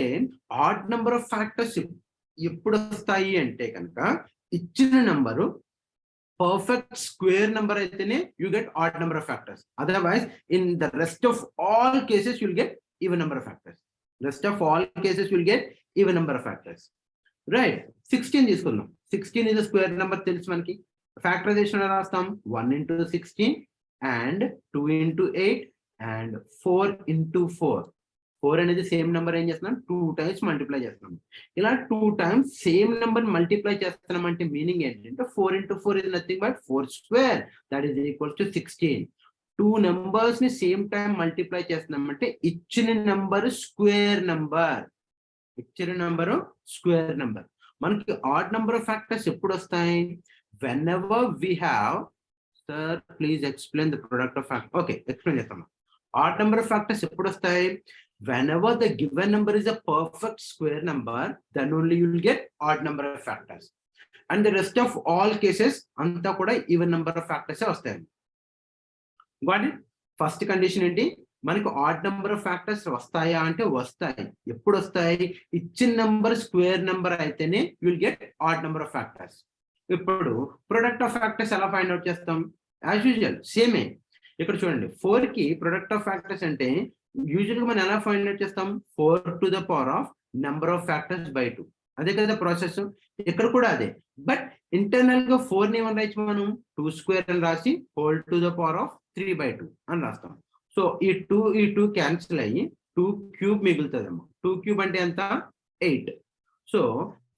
ఆడ్ నెంబర్ ఆఫ్ ఫ్యాక్టర్స్ ఎప్పుడు వస్తాయి అంటే కనుక ఇచ్చిన number perfect square number aitene you get odd number of factors. Otherwise in the rest of all cases you'll get even number of factors. Right? 16 తీసుకుందాం. 16 is a square number తెలుసు మనకి. Factorisation రాస్తాం 1 into 16 and 2 into 8 and 4 into 4. 4 అనేది same number ఏం చేస్తున్నాం 2 times multiply చేస్తున్నాం. ఇలా 2 times same number multiply చేస్తున్నాం అంటే మీనింగ్ ఏంటంటే 4 into 4 is nothing but 4 square, that is equals to 16. 2 numbers ని సేమ్ టైం మల్టిప్లై చేస్తున్నాం అంటే ఇచ్చిన నెంబర్ స్క్వేర్ నెంబర్, ఇచ్చిన నెంబరు స్క్వేర్ నెంబర్. మనకి ఆడ్ నెంబర్ ఆఫ్ ఫ్యాక్టర్స్ ఎప్పుడు వస్తాయి? whenever we have, sir please explain the product of factor. Okay, explain చేస్తాం. odd number of factors ఎప్పుడు వస్తాయి? whenever the given number is a perfect square number, then only you will get odd number of factors, and the rest of all cases అంతా కూడా even number of factors వస్తాయి. got it? First condition ఏంటి? మనకు add number of factors వస్తాయా అంటే వస్తాయి. ఎప్పుడు వస్తాయి? ఇచ్చిన నెంబర్ స్క్వేర్ నెంబర్ అయితేనే you will get add number of factors. ఇప్పుడు ప్రొడక్ట్ ఆఫ్ ఫ్యాక్టర్స్ ఎలా ఫైండ్ అవుట్ చేస్తాం? యాజ్ యూజువల్ సేమే. ఇక్కడ చూడండి 4 కి ప్రొడక్ట్ ఆఫ్ ఫ్యాక్టర్స్ అంటే యూజువల్గా మనం ఎలా ఫైండ్ అవుట్ చేస్తాం? 4 to the power of number of factors by 2. అదే కదా ప్రాసెస్. ఇక్కడ కూడా అదే. బట్ ఇంటర్నల్ గా 4 ని ఏమని రాయొచ్చు మనం? 2 square అని రాసి whole to the power of 3/2 అని రాస్తాం. సో ఈ 2 క్యాన్సిల్ అయ్యి 2 క్యూబ్ మిగులుతుందేమో. 2 క్యూబ్ అంటే ఎంత? 8. సో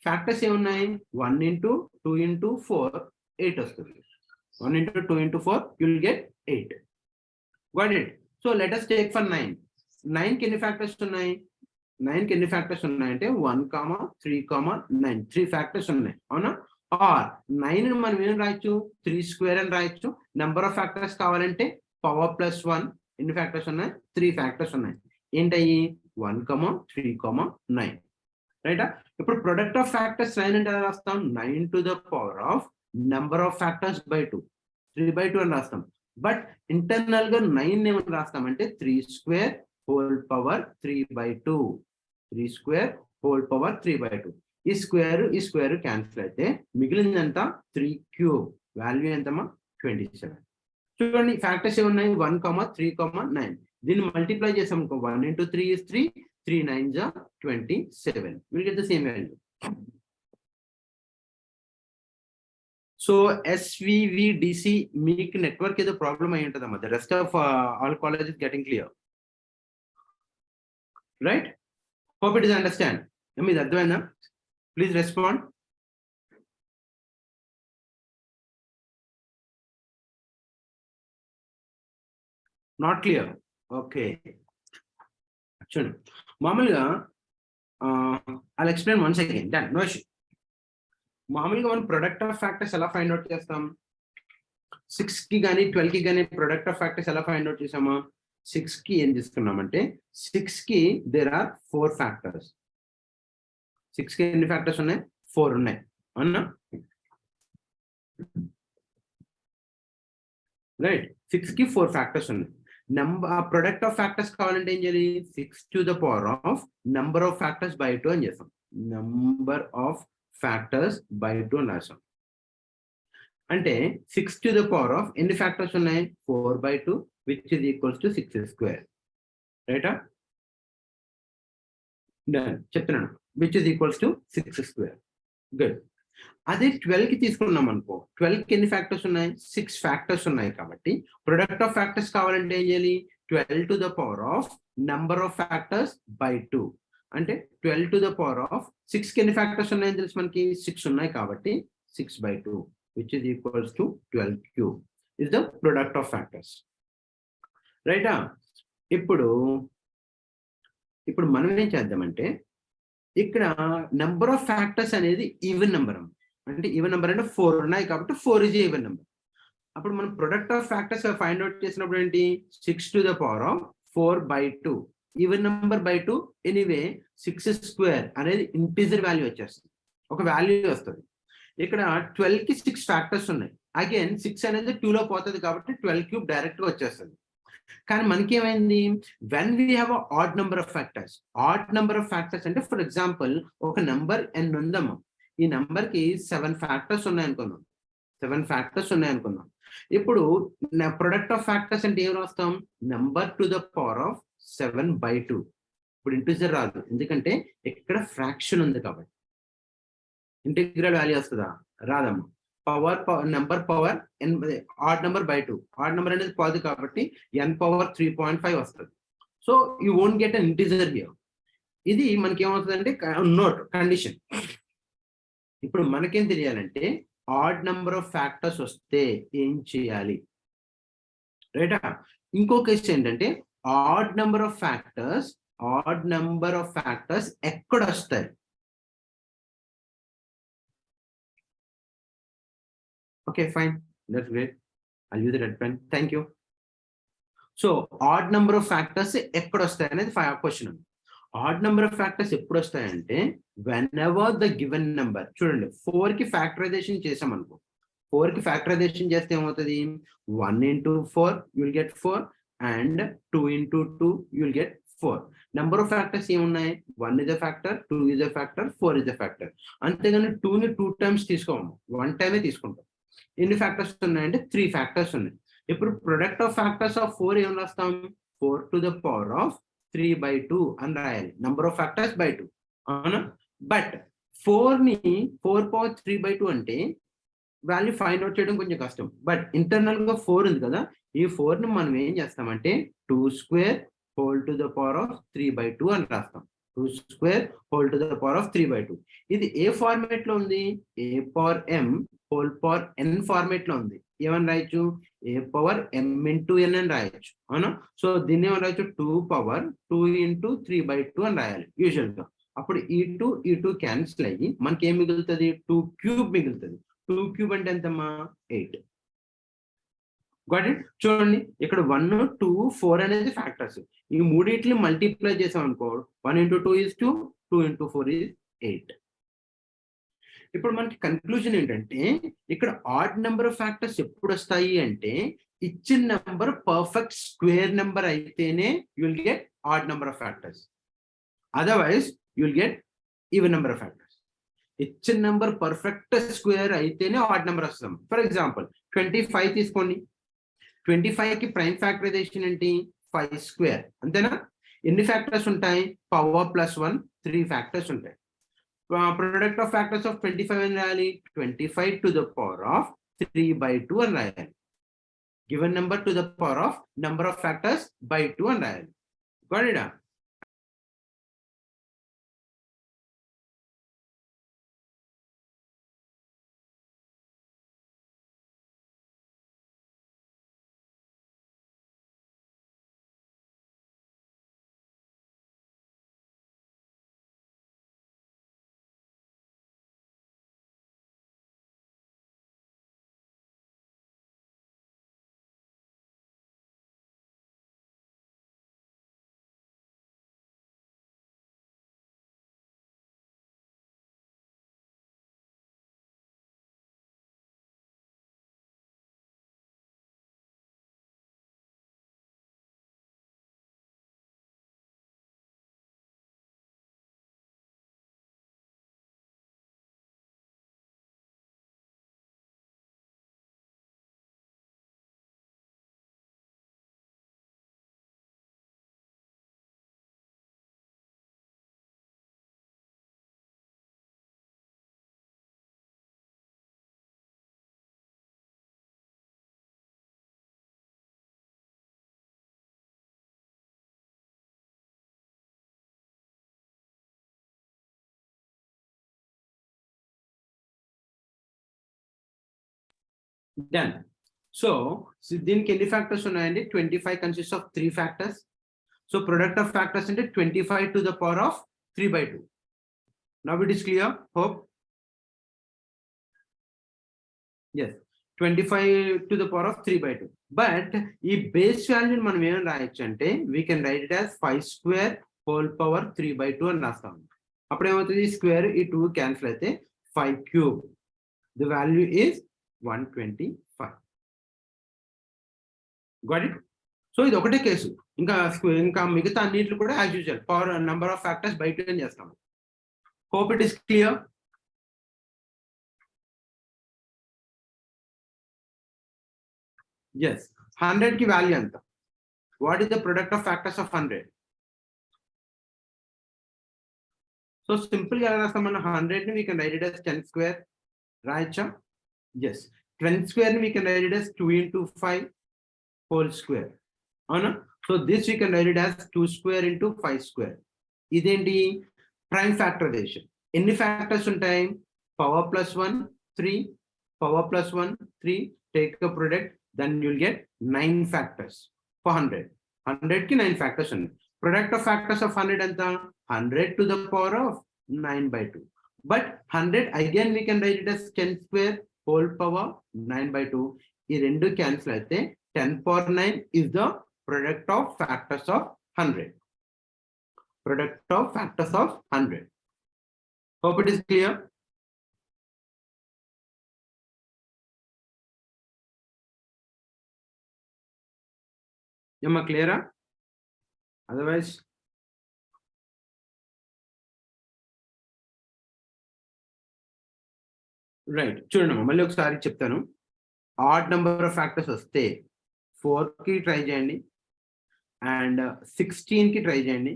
ఫ్యాక్టర్స్ ఏమున్నాయి? 1 into 2 into 4 8 వస్తుంది. 1 into 2 into 4 you will get 8. Got it? So let us take for 9. 9 కి ఎన్ని ఫ్యాక్టర్స్ ఉన్నాయి? 9 కి ఎన్ని ఫ్యాక్టర్స్ ఉన్నాయంటే 1, 3, 9. 3 ఫ్యాక్టర్స్ ఉన్నాయి, అవునా? ఆర్ 9 ని మనం ఏం రాయొచ్చు? 3 square అని రాయొచ్చు. నెంబర్ ఆఫ్ ఫ్యాక్టర్స్ కావాలంటే పవర్ ప్లస్ 1. ఎన్ని ఫ్యాక్టర్స్ ఉన్నాయి? 3 ఫ్యాక్టర్స్ ఉన్నాయి. ఏంటయ్యి? 1, 3, 9. రైటా? ఇప్పుడు ప్రొడక్ట్ ఆఫ్ ఫ్యాక్టర్స్ 9 అంటే ఎలా రాస్తాం? 9 to the power of number of factors by 2. 3/2 అని రాస్తాం. బట్ ఇంటర్నల్ గా 9 ఏమని రాస్తామంటే 3 square whole power 3/2. 3 square whole power 3/2. ఈ స్క్వేర్ క్యాన్సిల్ అయితే మిగిలింది ఎంత? 3 క్యూబ్. వాల్యూ ఎంతమా? 27. చూడండి ఫ్యాక్టర్స్ ఏమున్నాయి? 1, 3, 9. దీన్ని మల్టిప్లై చేసాం. 1 into 3 is 3. 3 9s are 27. We'll get the same value. So SVVDC మీకు నెట్వర్క్ ఏదో ప్రాబ్లమ్ అయి ఉంటుందమ్మా. The rest of all colleges getting clear. Right? Hope it is understand. ఇది అర్థమైందా? Please respond. Not clear. Okay. చూడండి మామూలుగా I'll explain once again. Done. No issue. మామూలుగా మనం ప్రొడక్ట్ ఆఫ్ ఫ్యాక్టర్స్ ఎలా ఫైండ్ అవుట్ చేస్తాం? 6 కి కానీ 12 కి కానీ ప్రొడక్ట్ ఆఫ్ ఫ్యాక్టర్స్ ఎలా ఫైండ్ అవుట్ చేసామా? 6 కి ఏం తీసుకున్నామంటే 6 కి దేర్ ఆర్ 4 ఫ్యాక్టర్స్. 6 కి ఎన్ని ఫ్యాక్టర్స్ ఉన్నాయి? 4 ఉన్నాయి, అవునా? రైట్. 6 కి 4 ఫ్యాక్టర్స్ ఉన్నాయి. ప్రొడక్ట్ ఆఫ్ ఫ్యాక్టర్స్ కావాలంటే ఏం చేయాలి? 6 to the power of number of factors by 2 అని చేస్తాం. నెంబర్ ఆఫ్ ఫ్యాక్టర్స్ బై 2 అని రాసాం. అంటే 6 to the power of ఎన్ని ఫ్యాక్టర్స్ ఉన్నాయి? 4/2 which is equals to 6 square. రైటా? చెప్తున్నాను. which is equals to 6 square. Good. అదే 12 కి తీసుకున్నాం అనుకో. 12 కి ఎన్ని ఫ్యాక్టర్స్ ఉన్నాయి? 6 ఫ్యాక్టర్స్ ఉన్నాయి. కాబట్టి ప్రొడక్ట్ ఆఫ్ ఫ్యాక్టర్స్ కావాలంటే ఏం చేయాలి? 12 to the power of number of factors by 2. అంటే 12 to the power of 6 కి ఎన్ని ఫ్యాక్టర్స్ ఉన్నాయని తెలుసు మనకి? 6 ఉన్నాయి కాబట్టి 6/2 which is equals to 12 cube is the product of factors. రైటా? ఇప్పుడు మనం ఏం చేద్దామంటే ఇక్కడ నెంబర్ ఆఫ్ ఫ్యాక్టర్స్ అనేది ఈవెన్ నెంబర్. అంటే ఈవెన్ నెంబర్ అంటే 4 ఉన్నాయి కాబట్టి 4 is ఈవెన్ నెంబర్. అప్పుడు మనం product of factors find out చేసినప్పుడు ఏంటి? 6 to the power of 4/2 even number by 2. Anyway 6 square అనేది ఇంటిజర్ వాల్యూ వచ్చేస్తుంది, ఒక వాల్యూ వస్తుంది. ఇక్కడ 12 కి 6 ఫ్యాక్టర్స్ ఉన్నాయి. అగైన్ 6 అనేది 2 లో పోతుంది కాబట్టి 12 క్యూబ్ డైరెక్ట్ గా వచ్చేస్తుంది. కానీ మనకి ఏమైంది? When we have add number of factors. Add number of factors అంటే ఫర్ ఎగ్జాంపుల్ ఒక నెంబర్ n ఉందమ్మా. ఈ నెంబర్ కి 7 ఫ్యాక్టర్స్ ఉన్నాయనుకుందాం. 7 ఫ్యాక్టర్స్ ఉన్నాయనుకుందాం. ఇప్పుడు ప్రొడక్ట్ ఆఫ్ ఫ్యాక్టర్స్ అంటే ఏం రాస్తాం? Number to the power of 7/2. ఇప్పుడు ఇంటిజర్ రాదు, ఎందుకంటే ఇక్కడ ఫ్రాక్షన్ ఉంది కాబట్టి. ఇంటిగ్రల్ వాల్యూ వస్తుందా? రాదమ్మా. Number power odd number by 2. Odd number అనేది పోదు కాబట్టి n power 3.5 వస్తుంది. So you won't get an integer here. ఇది మనకి ఏమవుతుందంటే నోట్ కండిషన్. ఇప్పుడు మనకేం తెలియాలంటే ఆడ్ నెంబర్ ఆఫ్ ఫ్యాక్టర్స్ వస్తే ఏం చేయాలి, రైటా? ఇంకో కేసు ఏంటంటే ఆడ్ నెంబర్ ఆఫ్ ఫ్యాక్టర్స్ ఎక్కడ వస్తాయి? Okay fine, that's great. I'll use the red pen. Thank you. So odd number of factors ఎక్కడ వస్తాయి అనేది question. Add number of factors ఎప్పుడు వస్తాయంటే when ever the given number, చూడండి 4 కి ఫ్యాక్టరైజేషన్ చేసాం అనుకో, 4 కి ఫ్యాక్టరైజేషన్ చేస్తే ఏమవుతుంది, 1 into 4 you'll get 4 and 2 into 2 you'll get 4. Number of factors ఏమున్నాయి, 1 is a factor, 2 is a factor, 4 is a factor. అంతేగాని 2 ని 2 times తీసుకోము, 1 టైమే తీసుకుంటాం. ఎన్ని ఫ్యాక్టర్స్ ఉన్నాయంటే 3 ఫ్యాక్టర్స్ ఉన్నాయి. ఇప్పుడు ప్రొడక్ట్ ఆఫ్ ఫ్యాక్టర్స్ ఆఫ్ 4 ఏం రాస్తాం, 4 to the power of 3/2 అని రాయాలి, నంబర్ ఆఫ్ ఫ్యాక్టర్స్ బై 2, అవునా? బట్ 4 ని 4 power 3/2 అంటే వాల్యూ ఫైండ్ అవుట్ చేయడం కొంచెం కష్టం. బట్ ఇంటర్నల్ గా 4 ఉంది కదా, ఈ 4 ని మనం ఏం చేస్తామంటే 2 square whole to the power of 3/2 అని రాస్తాం. 2 square whole to the power of 3/2. ఇది ఏ ఫార్మేట్ లో ఉంది, a power m whole power n format లో ఉంది. ఏమని రాయొచ్చు, a power m into n అని రాయొచ్చు, అవునా? సో దీన్ని ఏమని రాయొచ్చు, 2 power 2 into 3/2 అని రాయాలి యూజువల్ గా. అప్పుడు ఈ 2 క్యాన్సిల్ అయ్యి మనకి ఏం మిగులుతుంది, 2 cube మిగులుతుంది. 2 cube అంటే ఎంతమ్మా, 8. Got it? చూడండి ఇక్కడ 1, 2, 4 అనేది ఫ్యాక్టర్స్. ఈ మూడింటిని మల్టిప్లై చేసాం అనుకో, 1 into 2 is 2, 2 into 4 is 8. ఇప్పుడు మనకి కన్క్లూజన్ ఏంటంటే ఇక్కడ ఆడ్ నెంబర్ ఆఫ్ ఫ్యాక్టర్స్ ఎప్పుడు వస్తాయి అంటే ఇచ్చిన నెంబర్ పర్ఫెక్ట్ స్క్వేర్ నెంబర్ అయితేనే you will get add number of factors, otherwise you will get even number of factors. ఇచ్చిన నెంబర్ పర్ఫెక్ట్ స్క్వేర్ అయితేనే ఆడ్ నెంబర్ వస్తాం. ఫర్ ఎగ్జాంపుల్ 25 తీసుకోండి, 25 కి ప్రైమ్ ఫ్యాక్టరైజేషన్ ఏంటి, 5 square, అంతేనా? ఎన్ని ఫ్యాక్టర్స్ ఉంటాయి, పవర్ ప్లస్ 1, 3 ఫ్యాక్టర్స్ ఉంటాయి. ప్రొడక్ట్ ఆఫ్ ఫ్యాక్టర్స్ ఆఫ్ 25 అని రాయాలి, 25 to the power of 3/2 అని రాయాలి. Given number to the power of number of factors by 2 అని రాయాలి. Got it? Done. So దీనికి ఎన్ని ఫ్యాక్టర్స్ ఉన్నాయండి, 25 consists of 3 factors. So product of factors అంటే 25 to the power of 3/2. Now it is clear, hope? Yes, 25 to the power of 3/2. But ఈ base వాల్యూని మనం ఏమని రాయొచ్చు అంటే we can write it as 5 square whole power 3/2 అని రాస్తాం. అప్పుడు ఏమవుతుంది, స్క్వేర్ ఈ 2 క్యాన్సిల్ అయితే 5 cube. The value is 125. Got it? So ఇది ఒకటే కేసు, ఇంకా మిగతా అన్నిట్లు కూడా as usual power number of factors by 2 అని చేస్తాం. Hope it is clear. Yes, 100 కి వాల్యూ ఎంత, what is the product of factors of 100? So simple గా ఎలా రాస్తాం మనం, 100 ని we can write it as 10 square రాయొచ్చా? ఎస్, 10 square ని we can write it as 2 into 5 whole square, అవునా? So this we can write it as 2 square into 5 square. ఇదేంటి prime factorisation. ఎన్ని ఫ్యాక్టర్స్ ఉంటాయి? Power plus 1 3, power plus 1 3, take a product, then you'll get 9 factors for 100. 100 కి 9 factors ఉన్నాయి. Product of factors of 100 ఎంత? 100 to the power of 9/2. But 100 again we can write it as 10 square whole power 9/2. ఈ రెండు cancel అయితే 10 power 9 is the product of factors of 100. Product of factors of 100. Hope it is clear. Am I clear? Otherwise, right చూడండి మళ్ళీ ఒకసారి చెప్తాను. Add number of factors వస్తే 4 కి try చేయండి అండ్ 16 కి ట్రై చేయండి.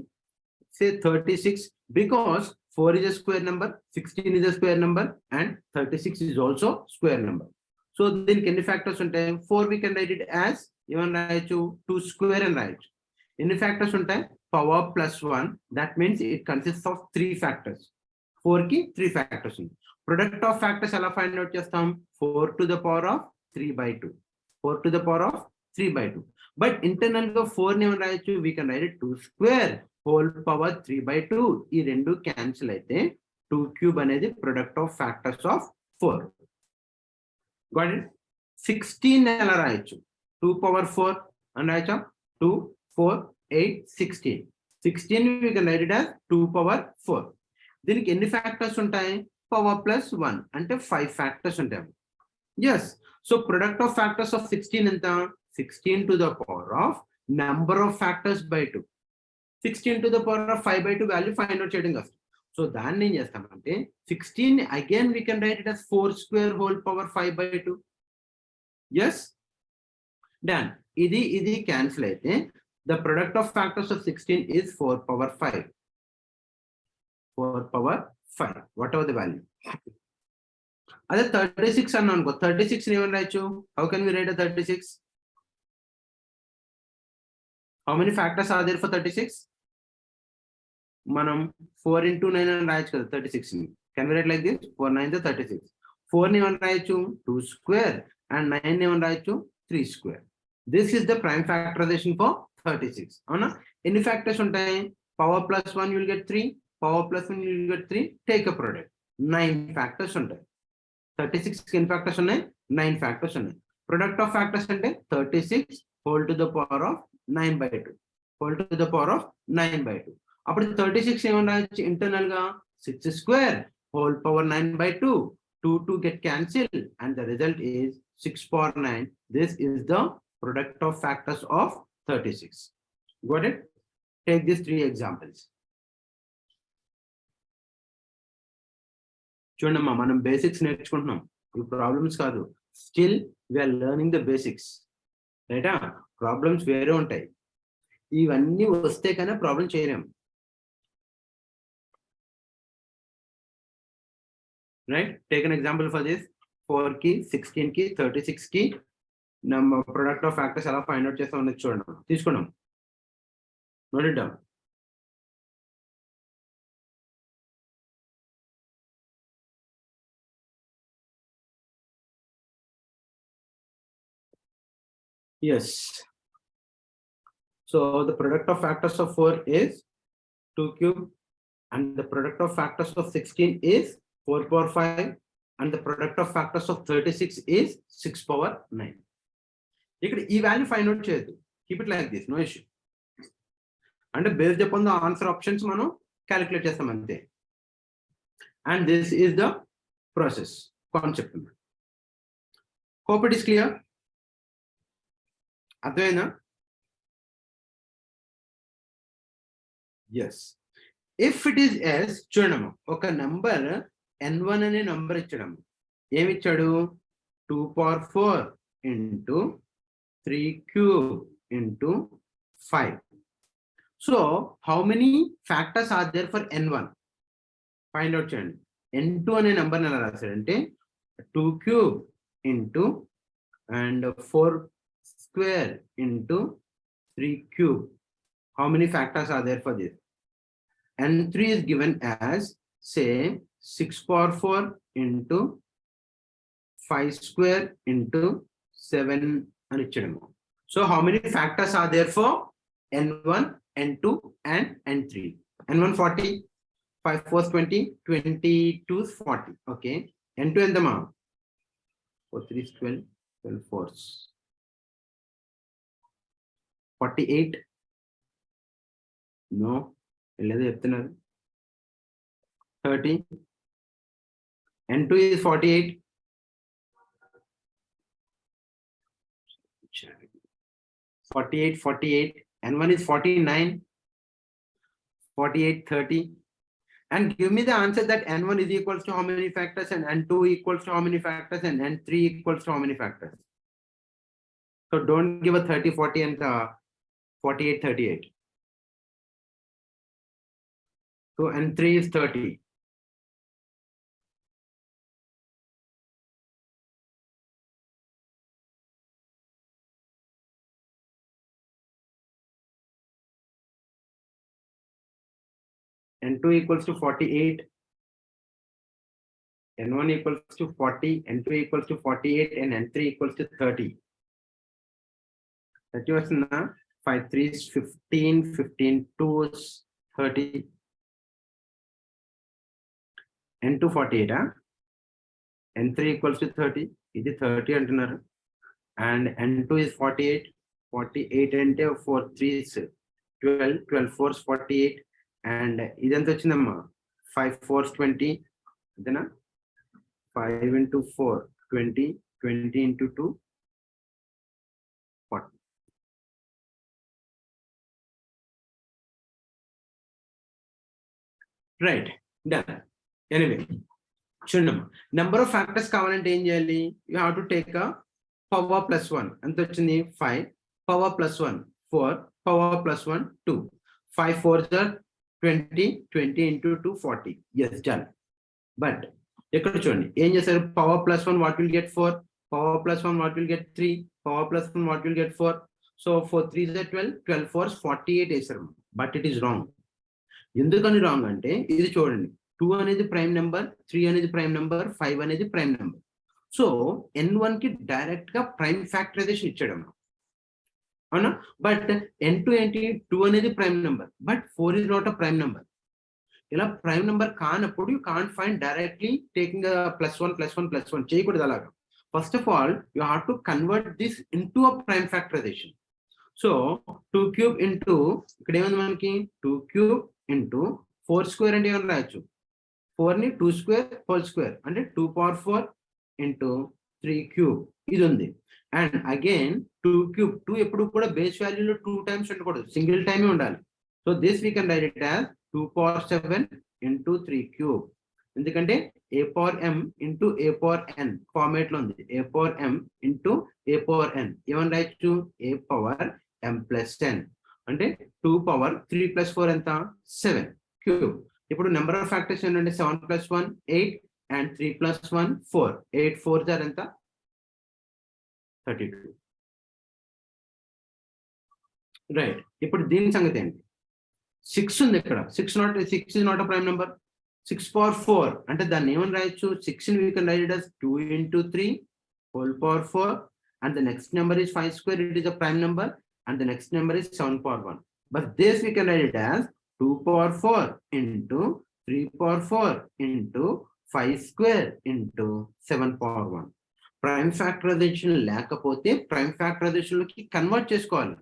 సే 36 because 4 is a square number, 16 is a square number and 36 is also square number. So దీనికి ఎన్ని ఫ్యాక్టర్స్ ఉంటాయి? 4 we can write it as ఏమని రాయొచ్చు? 2 square అని రాయొచ్చు. ఎన్ని ఫ్యాక్టర్స్ ఉంటాయి? Power plus 1, that means it consists of 3 factors. 4 కి 3 ఫ్యాక్టర్స్ ఉంది. Product of factors ఎలా ఫైండ్ అవుట్ చేస్తాం? 4 to the power of 3/2. 4 to the power of 3/2. But internal గా 4 ని ఏమని రాయొచ్చు? We can write it 2 square whole power 3/2. ఈ రెండు క్యాన్సిల్ అయితే 2 cube అనేది product of factors of 4. Got it? 16 ఎలా రాయొచ్చు? 2 power 4 అని రాయొచ్చా? 2 4 8 16. 16 we can write it as 2 power 4. దీనికి ఎన్ని ఫ్యాక్టర్స్ ఉంటాయి? పవర్ ప్లస్ 1 అంటే 5 ఫ్యాక్టర్స్ ఉంటాయి. Yes. So product of factors of 16 ఎంత? 16 to the power of number of factors by 2. 16 to the power of 5/2 value find out చేయడం కష్టం. So దాన్ని ఏం చేస్తామంటే 16 again we can write it as 4 square whole power 5/2. Yes, done. ఇది cancel అయితే the product of factors of 16 is 4 power 5. 4 power 5, whatever the value. అదే 36 అన్నా అనుకో, 36 ఏమని రాయొచ్చు? How can we write 36? How many factors are there for 36? మనం 4 into 9 అని రాయొచ్చు కదా 36 ని. Can we write like this? 4 9 36. 4 ని ఏమని రాయొచ్చు? 2 square అండ్ 9 ని ఏమని రాయొచ్చు? 3 square. This is the prime factorization for 36. అవునా? ఎన్ని ఫ్యాక్టర్స్ ఉంటాయి? Power plus 1 you will get 3, power plus 1 you will get 3, take a product. 9 factors ఉంటాయి. 36 కి ఎన్ని ఫ్యాక్టర్స్ ఉన్నాయి? 9 ఫ్యాక్టర్స్ ఉన్నాయి. ప్రొడక్ట్ ఆఫ్ ఫ్యాక్టర్స్ అంటే 36 whole to the power of 9/2. whole to the power of 9/2. అప్పుడు 36 ఏమన్నా ఇంటర్నల్ గా 6 square whole power 9/2. 2 get cancelled and the result is 6 power 9. This is the product of factors of 36. Got it? Take these 3 examples. చూడమ్మా, మనం basics నేర్చుకుంటున్నాం, ఈ problems కాదు. Still we're learning the basics, రైటా? Problems వేరే ఉంటాయి. ఇవన్నీ వస్తే కానీ ప్రాబ్లం చేయలేం. Right? Take an example for this. 4 కి 16 కి 36 కి ప్రొడక్ట్ ఆఫ్ ఫ్యాక్టర్స్ ఎలా ఫైండ్ అవుట్ చేస్తా ఉన్నది చూడండి. తీసుకున్నాం, note it down. Yes. So the product of factors of 4 is 2 cube and the product of factors of 16 is 4 power 5 and the product of factors of 36 is 6 power 9. ఇక్కడ ఈ value find out చేయొద్దు. Keep it like this, no issue. అంటే based upon the answer options మనం calculate చేస్తాం అంతే. And this is the process concept. Hope it is clear. అర్థమైనా? Yes. If it is yes, చూడము, ఒక నెంబర్ n1 అనే number ఇచ్చడం. ఏమిచ్చాడు? 2 power 4 into 3 cube into 5. So how many factors are there for n1? Find out చేయండి. n2 అనే నెంబర్ని ఎలా రాశాడంటే 2 cube into and 4 square into 3 cube. How many factors are there for this? N3 is given as, say, 6 power 4 into 5 square into 7 and ichadamo. So how many factors are there for N1, N2 and N3? N1 40, 5 4 20, 22 40. Okay. N2 and the ma 4 3 is 12, 12 4s 48. No, 30. N2 is 48. 48, 48. N1 is 49. 48, 30. And give me the answer that N1 is equals to how many factors and N2 equals to how many factors and N3 equals to how many factors. So don't give a 30, 40 and 48, 38. So N3 is 30. N2 equals to 48. N1 equals to 40, N2 equals to 48, and N3 equals to 30. 30 was 5 3s 15, 15 2s 30. N2 48, N3 equals to 30. This is 30 antunaru. And N2 is 48. 48 and 4 3s 12, 12 4s 48. And idantha vachindamma 5 4s 20. Then 5 into 4 20, 20 into 2 40. Right, done. Anyway, number of factors kavalante em cheyali, you have to take a power plus 1 anta vachindi 5, power plus 1 4, power plus 1 2, 5 4s are 20, 20 into 2 40. Yes, done. But ekkada chudandi em chesaru, power plus 1 what will get 4, power plus 1 what will get 3, power plus 1 what will get 4. So 4 3s are 12, 12 4s 48 chesaru. But it is wrong. ఎందుకని wrong అంటే ఇది చూడండి, 2 అనేది prime number, 3 అనేది prime number, 5 అనేది prime number. So N1 కి direct గా prime factorisation ఇచ్చాడు అవునా. బట్ N2 ఏంటి, 2 అనేది prime number but 4 is not a prime number. ఇలా ప్రైమ్ నెంబర్ కానప్పుడు you can't find directly taking +1 +1 +1 చేయకూడదు అలాగా. First of all you have to convert this into a prime factorization. So 2 cube into ఇక్కడ ఏముంది మనకి 2 cube into 4 square అంటే ఏమని రాయొచ్చు, 4 ని 2 square whole square అంటే 2 power 4 into 3 cube ఇది ఉంది. అండ్ అగైన్ 2 cube 2 ఎప్పుడు కూడా బేస్ వాల్యూలో 2 times ఉండకూడదు, సింగిల్ టైమే ఉండాలి. So this we can write it as 2 power 7 into 3 cube. ఎందుకంటే a power m into a power n format లో ఉంది. a power m into a power n ఏమని రాయొచ్చు, a power m plus 10 అంటే 2 power 3 plus 4 ఎంత 7 cube. ఇప్పుడు number of factors ఏంటంటే 7 plus 1 8 and 3 plus 1 4. 8 4s are ఎంత 32. రైట్. ఇప్పుడు దీని సంగతి ఏంటి, 6 ఉంది ఇక్కడ. 6 is not a prime number. 6 power 4 అంటే దాన్ని ఏమని రాయొచ్చు, 6 ని we can write it as 2 into 3 whole power 4 and the next number is 5 square, it is a prime number, and the next number is 7 power 1. But this we can write it as 2 power 4 into 3 power 4 into 5 square into 7 power 1. Prime factorization లేకపోతే prime factorization లోకి convert చేసుకోవాలి,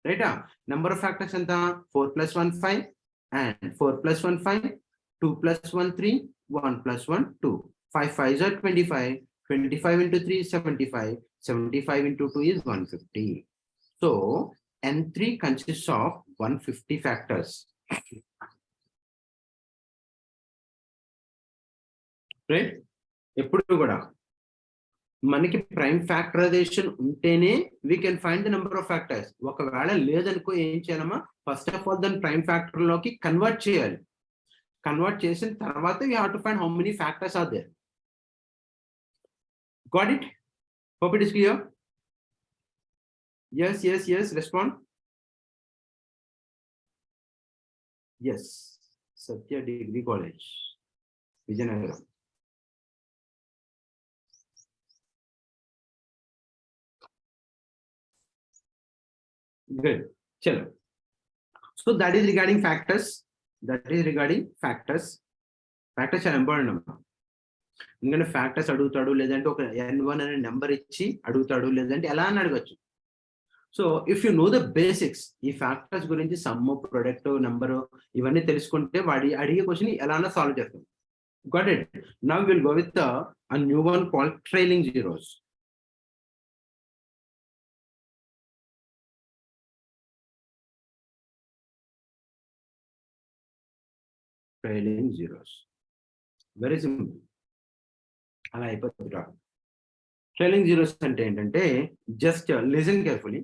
రైటా. Number of factors ఎంత 4 plus 1 5 and 4 plus 1 5, 2 plus 1 3, 1 plus 1 2, 5 5s are 25, 25 into 3 is 75, 75 into 2 is 150. So N3 consists of 150 factors. Right? ఎప్పుడు కూడా మనకి prime factorization ఉంటేనే we can find the number of factors. ఒకవేళ లేదనుకో ఏం చేయాలమ్మా, ఫస్ట్ ఆఫ్ ఆల్ దాన్ని ప్రైమ్ ఫ్యాక్టర్ లోకి కన్వర్ట్ చేయాలి. కన్వర్ట్ చేసిన తర్వాత you have to find how many factors are there. Got it? Hope it is clear. Yes, respond. Yes, Satya Degree College, Vijayanagara. Good. Chalo. So that is regarding factors. Factors are important. ఎందుకంటే factors అడుగుతాడు, లేదంటే ఒక n1 అనే number ఇచ్చి అడుగుతాడు, లేదంటే ఎలా అని అడగచ్చు. So if you know the basics, ఈ ఫ్యాక్టర్స్ గురించి సమ్, ప్రొడక్ట్, నెంబర్ ఇవన్నీ తెలుసుకుంటే వాడి అడిగే క్వశ్చన్ ఎలా సాల్వ్ చేస్తాం. Got it? Now we'll go with a new one called trailing zeros. Trailing zeros. Very simple. అలా అయిపోతుంది. ట్రైలింగ్ జీరోస్ అంటే ఏంటంటే జస్ట్ లిసన్ కేర్ఫుల్లీ.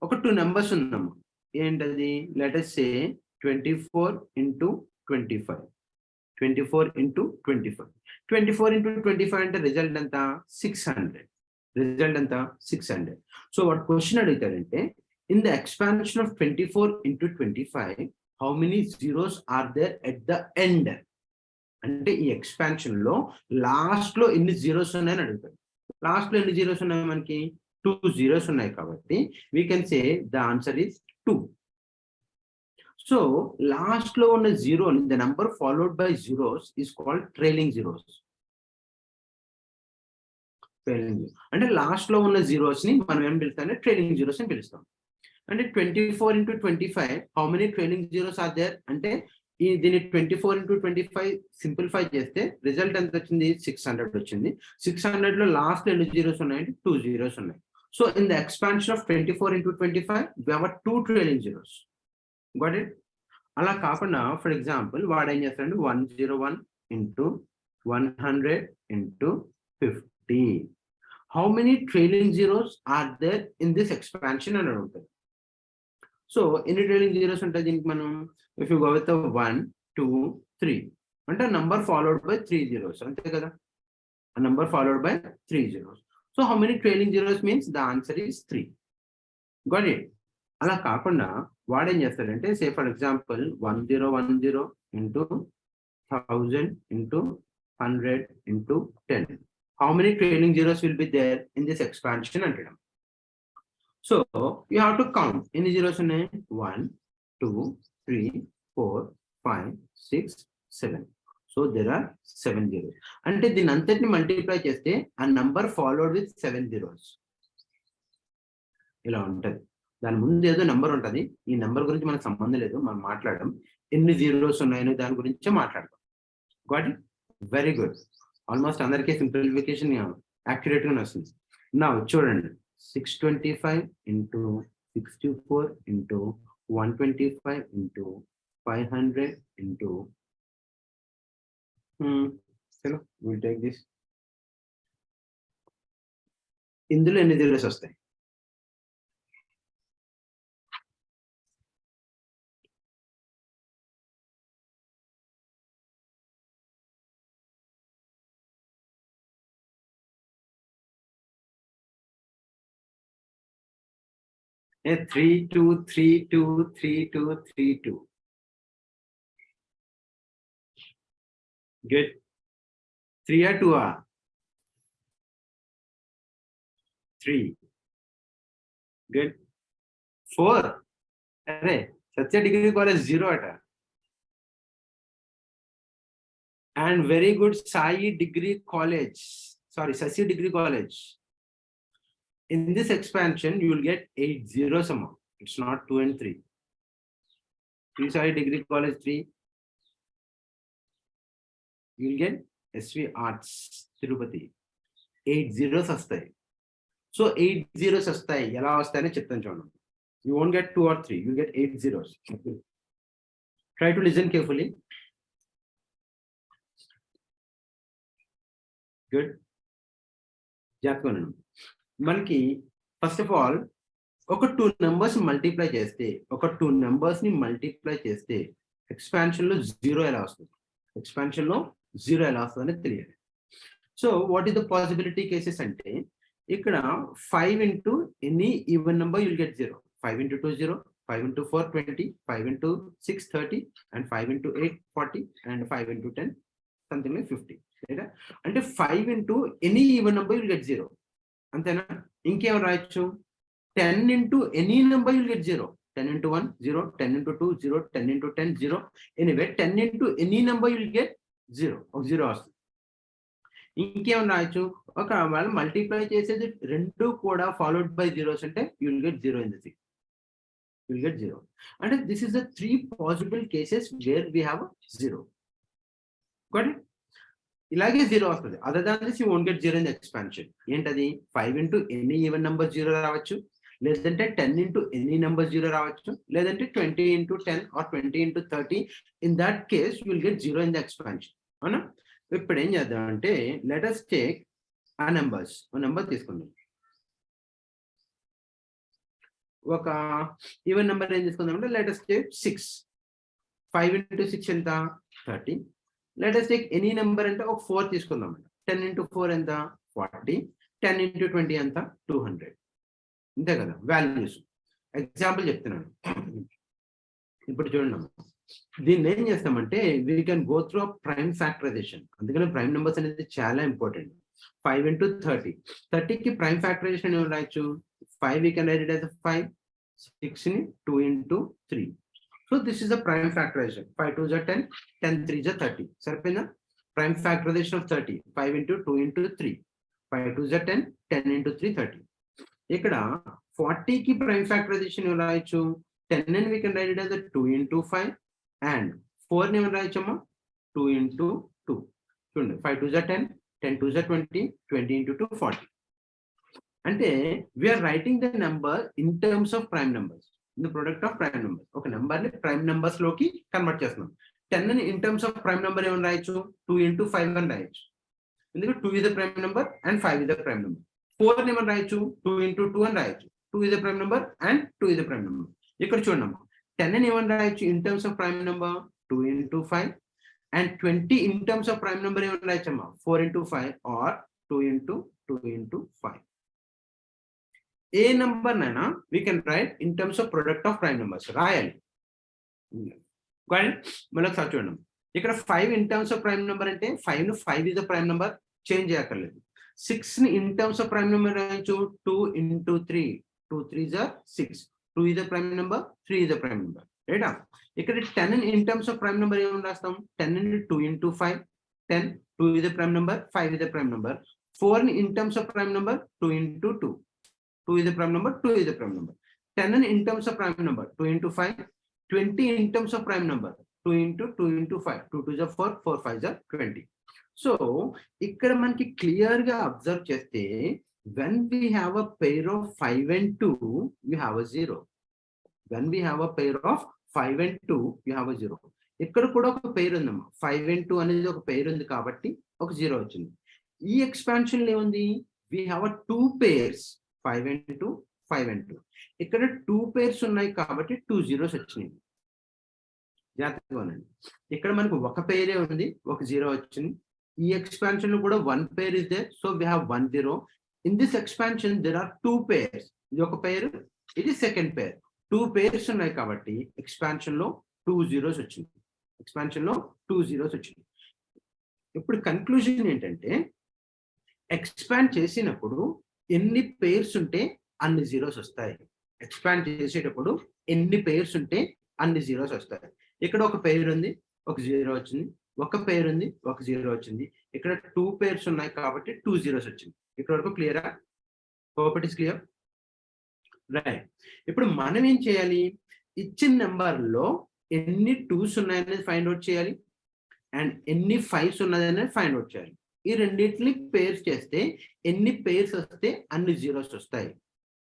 ఒక 2 నెంబర్స్ ఉన్నాము. ఏంటది? Let us say 24 into 25. 24 into 25. 24 into 25 అంటే రిజల్ట్ ఎంత? 600. రిజల్ట్ ఎంత? 600. సో వాట్ క్వశ్చన్ అడుగుతారంటే in the expansion of 24 into 25 how many zeros are there at the end? అంటే ఈ ఎక్స్పాన్షన్ లో లాస్ట్ లో ఎన్ని జీరోస్ ఉన్నాయని అడుగుతారు. లాస్ట్ లో ఎన్ని జీరోస్ ఉన్నాయి? మనకి 2 జీరోస్ ఉన్నాయి కాబట్టి we can say the answer is 2. So last లో ఉన్న zero, the number followed by zeros is called trailing zeros. అంటే లాస్ట్ లో ఉన్న జీరోస్ ని మనం ఏం పిలుస్తాం? ట్రైలింగ్ జీరోస్ అని పిలుస్తాం. అంటే 24 into 25 how many trailing zeros are there అంటే దీన్ని 24 into 25 సింప్లిఫై చేస్తే రిజల్ట్ ఎంత వచ్చింది? 600 వచ్చింది. 600 లో లాస్ట్ ఎన్ని జీరోస్ ఉన్నాయంటే 2 జీరోస్ ఉన్నాయి. So in the expansion of 24 into 25 we have 2 trailing zeros. Got it? అలా కాకుండా ఫర్ ఎగ్జాంపుల్ వాడు ఏం చేస్తాడు? 101 into 100 into 50. How many trailing zeros are there in this expansion అని అడుగుతారు. సో ఎన్ని ట్రైలింగ్ జీరోస్ ఉంటాయి దీనికి? మనం if you go with the 1, 2, 3 అంటే నంబర్ ఫాలోడ్ బై 3 zeros, అంతే కదా? a number followed by 3 zeros. So how many trailing zeros means the answer is 3. Got it? అలా కాకుండా వాడేం చేస్తాడంటే say for example 1010 into 1000 into 100 into 10. How many trailing zeros will be there in this expansion అంటాడు. So you have to count ఎన్ని zeros ఉన్నాయి? 1, 2, 3, 4, 5, 6, 7. So there are 7 zeros. అంటే దీని అంతటిని మల్టిప్లై చేస్తే ఆ నంబర్ ఫాలోడ్ విత్ 7 zeros ఇలా ఉంటది. దాని ముందు ఏదో నెంబర్ ఉంటుంది. ఈ నెంబర్ గురించి మనకు సంబంధం లేదు, మనం మాట్లాడడం ఎన్ని జీరోస్ ఉన్నాయని దాని గురించే మాట్లాడతాం. Got it? Very good. Almost అందరికీ సింప్లిఫికేషన్ యాక్యురేట్ గా వస్తుంది. నా చూడండి 625 into 64 into 125 into 500 into we'll take this. ఇందులో ఎన్ని జీరోస్ వస్తాయి? A 3 2 3 2 3 2 3 2. Good. 3 or 2 are 3. Good. 4. Array Satya Degree College 0 at. And very good Sai Degree College. Sorry, Sasi Degree College. In this expansion, you will get 8 zeros amount. It's not 2 and 3. Sai Degree College 3. You will get SV Arts Tirupati. 8 zeros వస్తాయి. So 8 zeros వస్తాయి. ఎలా వస్తాయని చెప్తాను చూడండి. You won't get 2 or 3. You get 8 zeros. Try to listen carefully. Good. జాగ్రత్తగా మనకి first of all ఒక 2 numbers multiply చేస్తే ఎక్స్పాన్షన్ లో 0 ఎలా వస్తుంది? ఎక్స్పాన్షన్ లో 0 ఎలా వస్తుందని తెలియాలి. So what is the possibility cases అంటే ఇక్కడ 5 into any even number you'll get 0. 5 into 2 0, 5 into 4 20, 5 into 6 30, and 5 into 8 40, and 5 into 10 something like 50. right? అంటే 5 into any even number you will get 0. అంతేనా? ఇంకేం రాయొచ్చు? 10 into any number you will get 0. 10 into 1 0, 10 into 2 0, 10 into 10 0. Anyway 10 into any number you will get 0. ఒక 0 వస్తుంది. ఇంకేం రాయొచ్చు? ఒకవేళ multiply చేసేది రెండు కూడా ఫాలోడ్ బై జీరోస్ అంటే you will get 0 in this. You will get 0. And this is the 3 possible cases where we have 0. Got it? ఇలాగే 0 వస్తుంది. Other than this, you won't get 0 in the expansion. ఏంటది? 5 into any even number 0 రావచ్చు, లేదంటే 10 into any number 0 రావచ్చు, లేదంటే 20 into 10 or 20 into 30. In that case, you will get 0 in the expansion. అవునా? ఇప్పుడు ఏం చేద్దాం అంటే let us take a numbers. ఒక నెంబర్ తీసుకుందాం. ఒక ఈవెన్ నెంబర్ ఏం తీసుకుందాం అంటే let us take 6. 5 into 6 ఎంత? 30. let us take any number అంటే ఒక 4 తీసుకుందాం. 10 into 4 ఎంత? 40. 10 into 20 ఎంత? 200. అంతే కదా వాల్యూస్. ఎగ్జాంపుల్ చెప్తున్నాను. ఇప్పుడు చూడండి, దీన్ని ఏం చేస్తామంటే we can go through prime factorization. అందుకని ప్రైమ్ నెంబర్స్ అనేది చాలా ఇంపార్టెంట్. 5 into 30. 30కి ప్రైమ్ ఫ్యాక్టరైజేషన్ ఏమి రాయొచ్చు? 5 we can write it as a 5. 6 ni 2 into 3. So this is the prime factorization. 5 2s are 10, 10 3s are 30. Sarpina prime factorization of 30. 5 into 2 into 3. 5 2s are 10, 10 into 3 30. ఇక్కడ 40 కి prime factorization ఏం రాయొచ్చు? 10 ni we can write it as a 2 into 5 and 4 ni ఏం రాయొచ్చమ్మా? 2 into 2. చూడండి 5 2s are 10, 10 2s are 20, 20 into 2 40. అంటే we're writing the number in terms of prime numbers, in the product of prime numbers. ఒక number ని prime numbers లోకి convert చేస్తున్నాం. 10 ని in terms of prime number ఏమని రాయొచ్చు? 2 into 5 అని రాయొచ్చు. ఎందుకంటే 2 is a prime number and 5 is a prime number. 4 ని ఏమని రాయొచ్చు? 2 into 2 అని రాయొచ్చు. 2 is a prime number and 2 is a prime number. ఇక్కడ చూడండి, 10 ని ఏమని రాయొచ్చు in terms of prime number? 2 into 5 and 20 in terms of prime number ఏమని రాయొచ్చమ్మా? 4 into 5 or 2 into 2 into 5. ఏ నెంబర్ నైనా we can write in terms of product of prime numbers రాయాలి. మళ్ళీ ఒకసారి చూడండి, ఇక్కడ 5 in terms of prime number అంటే 5 ను 5 is the prime number, change చేయక్కర్లేదు. 6 ని in terms of prime number రాయొచ్చు. 2 into 3, 2 3s are 6. 2 is a prime number, 3 is a prime number. రైటా? ఇక్కడ 10 in terms of prime number ఏమని రాస్తాం? 10 into 2 into 5, 10. 2 is a prime number, 5 is a prime number. 4 ని in terms of prime number? 2 into 2. 2 is a prime number, 2 is a prime number. 10 in terms of prime number, 2 into 5. 20 in terms of prime number, 2 into 5. 2 2s are 4, 4 5s are 20. So, ఇక్కడ మనకి clear గా observe చేస్తే when we have a pair of 5 and 2, you have a 0. When we have a pair of 5 and 2, you have a 0. ఇక్కడ కూడా ఒక పేరు ఉందమ్మా. 5 and 2 అనేది ఒక పేరు ఉంది కాబట్టి ఒక 0 వచ్చింది. ఈ ఎక్స్పాన్షన్ లో ఏముంది? we have a 2 pairs. 5 and 2, 5 and 2. ఇక్కడ 2 పేర్స్ ఉన్నాయి కాబట్టి 2 zeros వచ్చినాయి. జాగ్రత్తగా ఉండండి. ఇక్కడ మనకు ఒక పేరే ఉంది, ఒక 0 వచ్చింది. ఈ ఎక్స్పాన్షన్ లో కూడా 1 pair is there, so we have 1 0. In this expansion there are 2 pairs. ఇది ఒక పేరు, ఇది సెకండ్ పేర్. 2 pairs ఉన్నాయి కాబట్టి ఎక్స్పాన్షన్ లో 2 zeros వచ్చింది. ఎక్స్పాన్షన్ లో 2 zeros వచ్చింది. ఇప్పుడు కన్క్లూజన్ ఏంటంటే ఎక్స్పాండ్ చేసినప్పుడు ఎన్ని పేర్స్ ఉంటే అన్ని జీరోస్ వస్తాయి. ఎక్స్పాండ్ చేసేటప్పుడు ఎన్ని పేర్స్ ఉంటే అన్ని జీరోస్ వస్తాయి. ఇక్కడ ఒక పేరు ఉంది, ఒక 0 వచ్చింది. ఒక పేరు ఉంది, ఒక 0 వచ్చింది. ఇక్కడ 2 పేర్స్ ఉన్నాయి కాబట్టి 2 zeros వచ్చింది. ఇక్కడ వరకు క్లియరా? Hope it is clear, right? ఇప్పుడు మనం ఏం చేయాలి? ఇచ్చిన నెంబర్ లో ఎన్ని 2s ఉన్నాయనేది ఫైండ్ అవుట్ చేయాలి అండ్ ఎన్ని 5s ఉన్నదనేది ఫైండ్ అవుట్ చేయాలి. ఈ రెండింటిని పేర్స్ చేస్తే ఎన్ని పేర్స్ వస్తే అన్ని జీరోస్ వస్తాయి.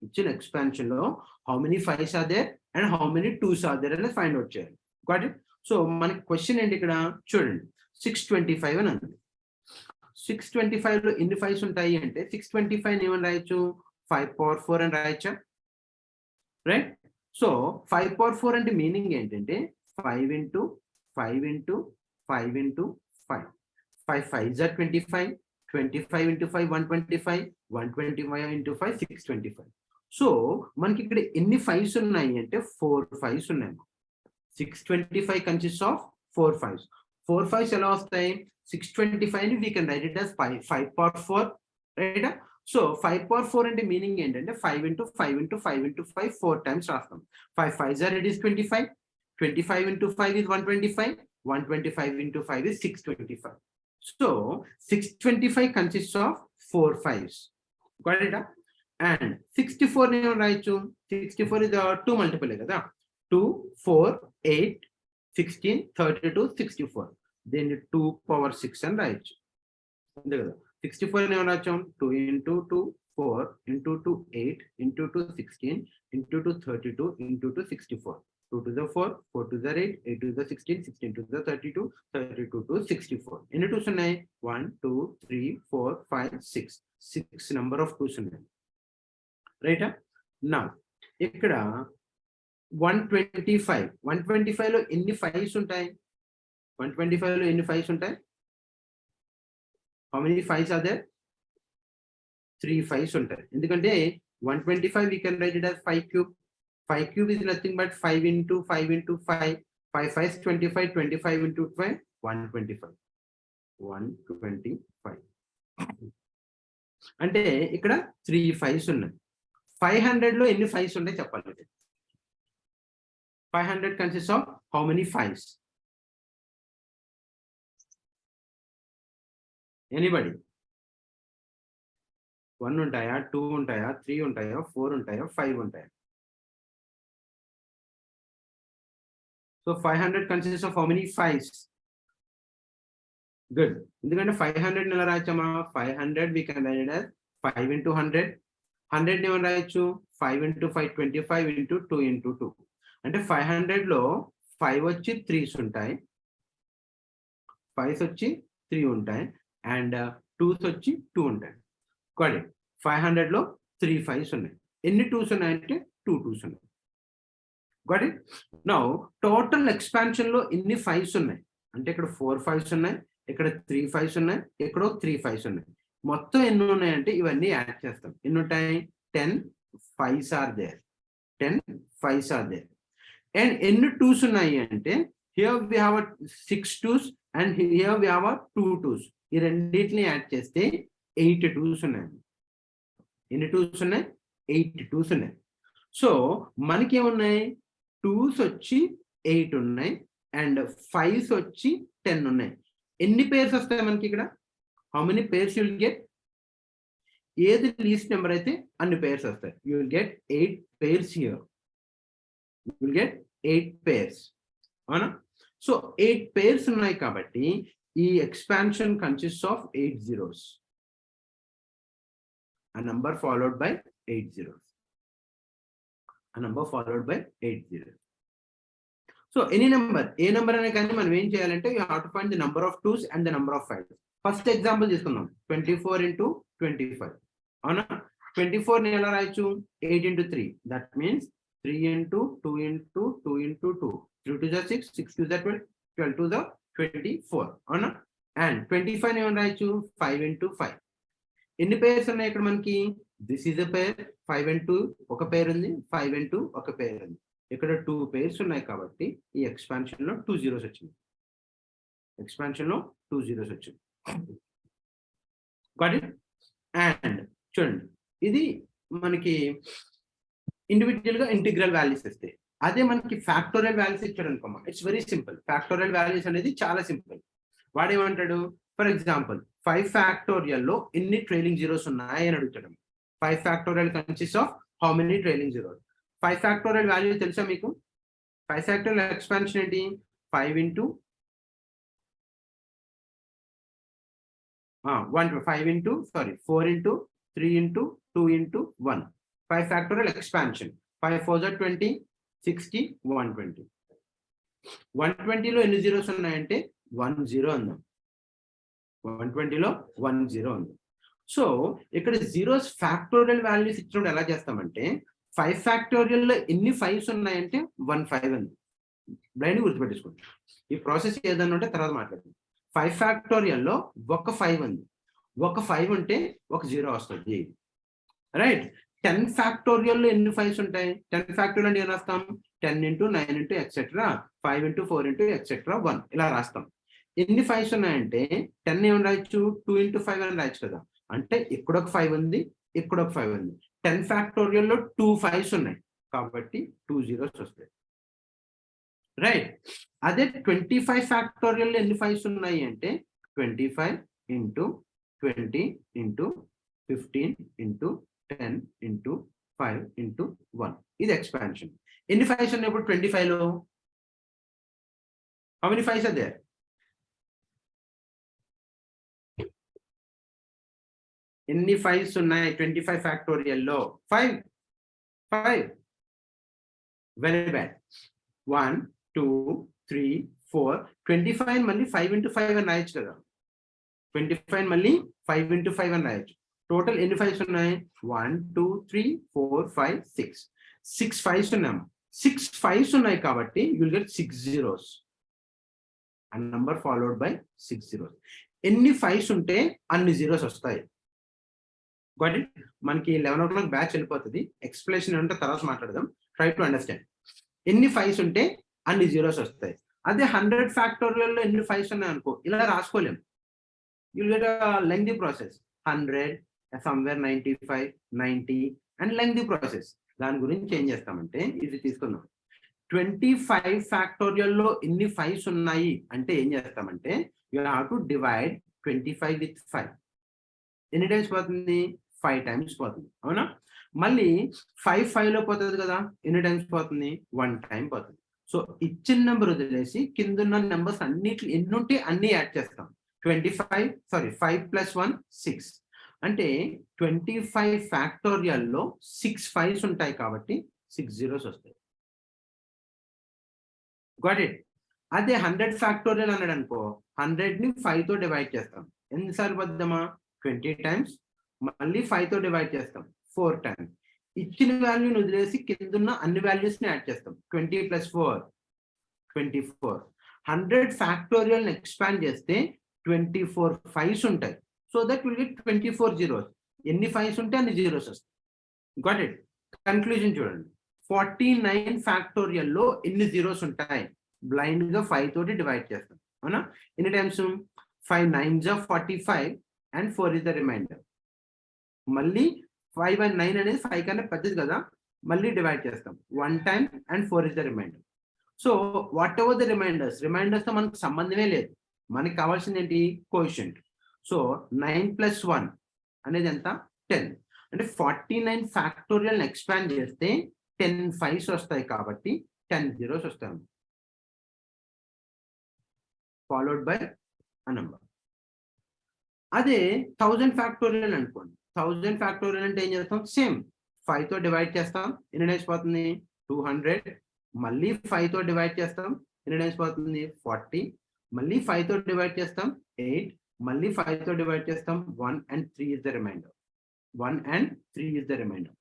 ఇచ్చిన ఎక్స్పాన్షన్ లో how many 5s are there and how many 2s are there అనేది ఫైండ్ అవుట్ చేయాలి. Got it? సో మనకి క్వశ్చన్ ఏంటి ఇక్కడ చూడండి, 625 అని ఉంది. 625 లో ఎన్ని 5s ఉంటాయి అంటే 625 ఏమని రాయొచ్చు? 5 power 4 అని రాయొచ్చా? రైట్? సో 5 power 4 అంటే మీనింగ్ ఏంటంటే 5 into 5 into 5 into 5. 5 5s are 25, 25 into 5 125, 125 into 5 625. So మనకి ఇక్కడ ఎన్ని 5s ఉన్నాయి అంటే 4 5s ఉన్నాయి. 625 consists of 4 5s. 4 5s ఎలా వస్తాయి? 625 ని we can write it as 5 power 4, right? So 5 power 4 అంటే మీనింగ్ ఏంటంటే 5 into 5 into 5 into 5 4 times రాస్తాం. 5 5s are, it is 25. 25 into 5 is 125. 125 into 5 is 625. So 625 consists of 4 5s. Got it? And 64 ని రాయొచ్చు. 64 is a 2 multiple కదా. 2 4 8 16 32 64. Then 2 power 6 అని రాయొచ్చు. అంతే కదా. 64 ని రాయొచ్చు. 2 into 2 4 into 2 8 into 2 16 into 2 32 into 2 64. 2 to the 4 4 to the 8 8 to the 16 16 to the 32 32 to 64. ఎన్ని 2s ఉన్నాయి? 1 2 3 4 5 6 6 number of 2s ఉన్నాయి. రైట్? నా ఇక్కడ 125 లో ఎన్ని 5s ఉంటాయి? 125 లో ఎన్ని 5s ఉంటాయి? How many 5s are there? 3 5s ఉంటాయి. ఎందుకంటే 125 we can write it as 5 cube. 5 cube is nothing but 5 into 5 into 5. 5 5 is 25. 25 into 5 125. 125 అంటే ఇక్కడ 3 5s ఉన్నాయి. 500 లో ఎన్ని 5s ఉంటాయి చెప్పాలి. 500 consists of how many 5s? Anybody? 1 ఉంటాయా, 2 ఉంటాయా, 3 ఉంటాయా, 4 ఉంటాయా, 5 ఉంటాయా? So 500 consists of how many 5s? Good. ఎందుకంటే 500 ని ఎలా రాయొచ్చమ్మా? 500 we can write it as 5 into 100. 100 ని ఏమని రాయొచ్చు? 5 into 5 25 into 2 into 2. అంటే 500 లో 5 వచ్చి 3s ఉంటాయి, 5s వచ్చి 3 ఉంటాయి, అండ్ 2s వచ్చి 2 ఉంటాయి. కానీ 500 లో 3 5s ఉన్నాయి. ఎన్ని 2s ఉన్నాయంటే 2 2s ఉన్నాయి. Got it? Now total expansion లో ఎన్ని 5s ఉన్నాయి అంటే ఇక్కడ 4 5s ఉన్నాయి, ఇక్కడ 3 5s ఉన్నాయి, ఇక్కడ 3 5s ఉన్నాయి. మొత్తం ఎన్ని ఉన్నాయంటే ఇవన్నీ యాడ్ చేస్తాం. ఎన్ని ఉంటాయి? 10 5s are there. 10 5s are there. And ఎన్ని 2s ఉన్నాయి అంటే here we have 6 2s and here we have 2 2s. ఈ రెండింటిని యాడ్ చేస్తే 8 2s ఉన్నాయి. ఎన్ని 2s ఉన్నాయి? 8 2s ఉన్నాయి. సో మనకి ఏమున్నాయి? 2s వచ్చి 8 ఉన్నాయి అండ్ 5s వచ్చి 10 ఉన్నాయి. ఎన్ని పేర్స్ వస్తాయి మనకి ఇక్కడ? How many pairs you will get? ఏది లీస్ట్ నెంబర్ అయితే అన్ని పేర్స్ వస్తాయి. You will get 8 pairs here. You will get 8 pairs. అవునా? సో 8 పేర్స్ ఉన్నాయి కాబట్టి ఈ expansion consist of 8 zeros. A number followed by 8 zeros. A number followed by 8 zeros. So any number, A number అనే కానీ మనం ఏం చేయాలంటే you have to find the number of 2s and the number of 5s. First example తీసుకుందాం. 24 into 25. అవునా? 24 ని ఎలా రాయొచ్చు? 8 into 3. That means 3 into 2 into 2 into 2. 3 to the 6, 6 to the 12, 12 to the 24. అవునా? అండ్ 25 ని ఏమని రాయొచ్చు? 5 into 5. ఎన్ని పేర్స్ ఉన్నాయి ఇక్కడ మనకి? This is a pair. 5 and 2 ఒక పేర్ ఉంది, 5 and 2 ఒక పేర్ ఉంది. ఇక్కడ 2 పేర్స్ ఉన్నాయి కాబట్టి ఈ ఎక్స్పాన్షన్ లో 2 zeros వచ్చింది. ఎక్స్పాన్షన్ లో 2 zeros వచ్చింది. Got it? అండ్ చూడండి, ఇది మనకి ఇండివిజువల్ గా ఇంటిగ్రల్ వాల్యూస్ ఇస్తాయి. అదే మనకి ఫ్యాక్టోరియల్ వాల్యూస్ ఇచ్చాడు అనుకోమా, it's very simple. Factorial values అనేది చాలా సింపుల్. వాడేమంటాడు? ఫర్ ఎగ్జాంపుల్ 5 ఫ్యాక్టోరియల్ లో ఎన్ని ట్రైలింగ్ జీరోస్ ఉన్నాయి అని అడుగుతాడు. 5 factorial consist of how many trailing zeros? 5 factorial value తెలుసా మీకు? 5 ఫ్యాక్టోరియల్ ఎక్స్పాన్షన్ ఏంటి? 5 into 4 into 3 into 2 into 1. 5 factorial expansion. 5 4s are 20, 60, 120. 120 లో ఎన్ని జీరోస్ ఉన్నాయంటే 1 0 ఉందాం. 120 లో 1 0 ఉంది. సో ఇక్కడ జీరోస్ ఫ్యాక్టోరియల్ వాల్యూస్ ఇచ్చినప్పుడు ఎలా చేస్తామంటే 5 ఫ్యాక్టోరియల్ లో ఎన్ని 5s ఉన్నాయంటే 1 5 ఉంది. బ్లైండ్ గుర్తుపెట్టేసుకోండి. ఈ ప్రాసెస్ ఏదన్నా ఉంటే తర్వాత మాట్లాడుతుంది. 5 ఫ్యాక్టోరియల్ లో ఒక 5 ఉంది. ఒక 5 ఉంటే ఒక 0 వస్తుంది. రైట్? 10 ఫ్యాక్టోరియల్ లో ఎన్ని 5s ఉంటాయి? 10 ఫ్యాక్టోరియల్ అంటే ఏం రాస్తాం? 10 into 9 into etcetera 5 into 4 into etcetera 1 ఇలా రాస్తాం. ఎన్ని 5s ఉన్నాయంటే 10 ఏమని రాయొచ్చు? 2 into 5 అని రాయొచ్చు కదా. అంటే ఇక్కడ ఒక 5 ఉంది, ఇక్కడ ఒక 5 ఉంది. 10 ఫ్యాక్టోరియల్ లో 2 5s ఉన్నాయి కాబట్టి 2 zeros వస్తాయి. రైట్. అదే 25 ఫ్యాక్టోరియల్ లో ఎన్ని 5s ఉన్నాయి అంటే 25 into 20 into 15 into 10 into 5 into 1 ఇది ఎక్స్పాన్షన్. ఎన్ని 5s ఉన్నాయి ఇప్పుడు 25 లో? How many 5s are there? ఎన్ని 5s ఉన్నాయి 25 ఫ్యాక్టోరియల్ లో? 5. Very bad. 1 2 3 4 25 మళ్ళీ 5 into 5 అని రాయొచ్చు కదా. 25 మళ్ళీ 5 into 5 అని రాయొచ్చు. టోటల్ ఎన్ని 5s ఉన్నాయి? 1 2 3 4 5 6. 6 5s ఉన్నాము. 6 5s ఉన్నాయి కాబట్టి you will get 6 zeros. A number followed by 6 zeros. ఎన్ని 5s ఉంటే అన్ని zeros వస్తాయి. Got it? మనకి 11 o'clock బ్యాచ్ వెళ్ళిపోతుంది. ఎక్స్ప్లెనేషన్ ఏంటో తర్వాత మాట్లాడదాం. Try to understand. ఎన్ని 5s ఉంటే అన్ని zeros వస్తాయి. అదే 100 ఫ్యాక్టోరియల్ లో ఎన్ని 5s ఉన్నాయి అనుకో, ఇలా రాసుకోలేం. You will get a lengthy process. 100 somewhere 95 90 and lengthy process. దాని గురించి ఏం చేస్తామంటే ఇది తీసుకుందాం. 25 ఫ్యాక్టోరియల్ లో ఎన్ని 5s ఉన్నాయి అంటే ఏం చేస్తామంటే you have to divide 25 with 5. ఎన్ని టైమ్స్ పోతుంది? 5 times పోతుంది. అవునా? మళ్ళీ 5 5 లో పోతుంది కదా, ఎన్ని టైమ్స్ పోతుంది? 1 time పోతుంది. సో ఇచ్చిన నెంబర్ వదిలేసి కిందున్న నెంబర్స్ అన్నిటి ఎన్ని ఉంటే అన్ని యాడ్ చేస్తాం. 5 plus 1 6 అంటే 25 ఫ్యాక్టోరియల్ లో 6 5s ఉంటాయి కాబట్టి 6 zeros వస్తాయి. Got it? అదే 100 ఫ్యాక్టోరియల్ అన్నాడు అనుకో, 100 ని 5 తో డివైడ్ చేస్తాం. ఎన్నిసార్లు పోద్దామా? 20 times. మళ్ళీ 5 తో డివైడ్ చేస్తాం 4 times. ఇచ్చిన వాల్యూని వదిలేసి కిందున్న అన్ని వాల్యూస్ ని యాడ్ చేస్తాం. 20 plus 4 24. 100 ఫ్యాక్టోరియల్ ని ఎక్స్పాండ్ చేస్తే 24 5s ఉంటాయి. So that will get 24 zeros. ఎన్ని 5s ఉంటే అన్ని zeros వస్తాయి. Got it? కన్క్లూజన్ చూడండి. 49 ఫ్యాక్టోరియల్ లో ఎన్ని zeros ఉంటాయి? బ్లైండ్ గా 5 తోటి డివైడ్ చేస్తాం. అవునా? ఎన్ని times? 5 9s are 45 and 4 is the remainder. మళ్ళీ 5 and 9 అనేది 5 కన్నా పెద్దది కదా, మళ్ళీ డివైడ్ చేస్తాం 1 time and 4 is the remainder. So whatever the remainders తో మనకు సంబంధమే లేదు. మనకి కావాల్సింది ఏంటి? కోఎఫిషియంట్. సో 9 plus 1 అనేది ఎంత? 10. అంటే 49 ఫ్యాక్టోరియల్ ఎక్స్పాండ్ చేస్తే 10 5s వస్తాయి కాబట్టి 10 zeros వస్తాయి. Followed by a number. అదే 1000 ఫ్యాక్టోరియల్ అనుకోండి. 1000 ఫ్యాక్టోరియల్ అంటే ఏం చేస్తాం? సేమ్ 5 తో డివైడ్ చేస్తాం. ఎన్ని టైమ్స్ పోతుంది? 200. మళ్ళీ 5 తో డివైడ్ చేస్తాం. ఎన్ని టైమ్స్ పోతుంది? 40. మళ్ళీ 5 తో డివైడ్ చేస్తాం 8. మళ్ళీ 5 తో డివైడ్ చేస్తాం 1 and 3 is the remainder. 1 and 3 is the remainder.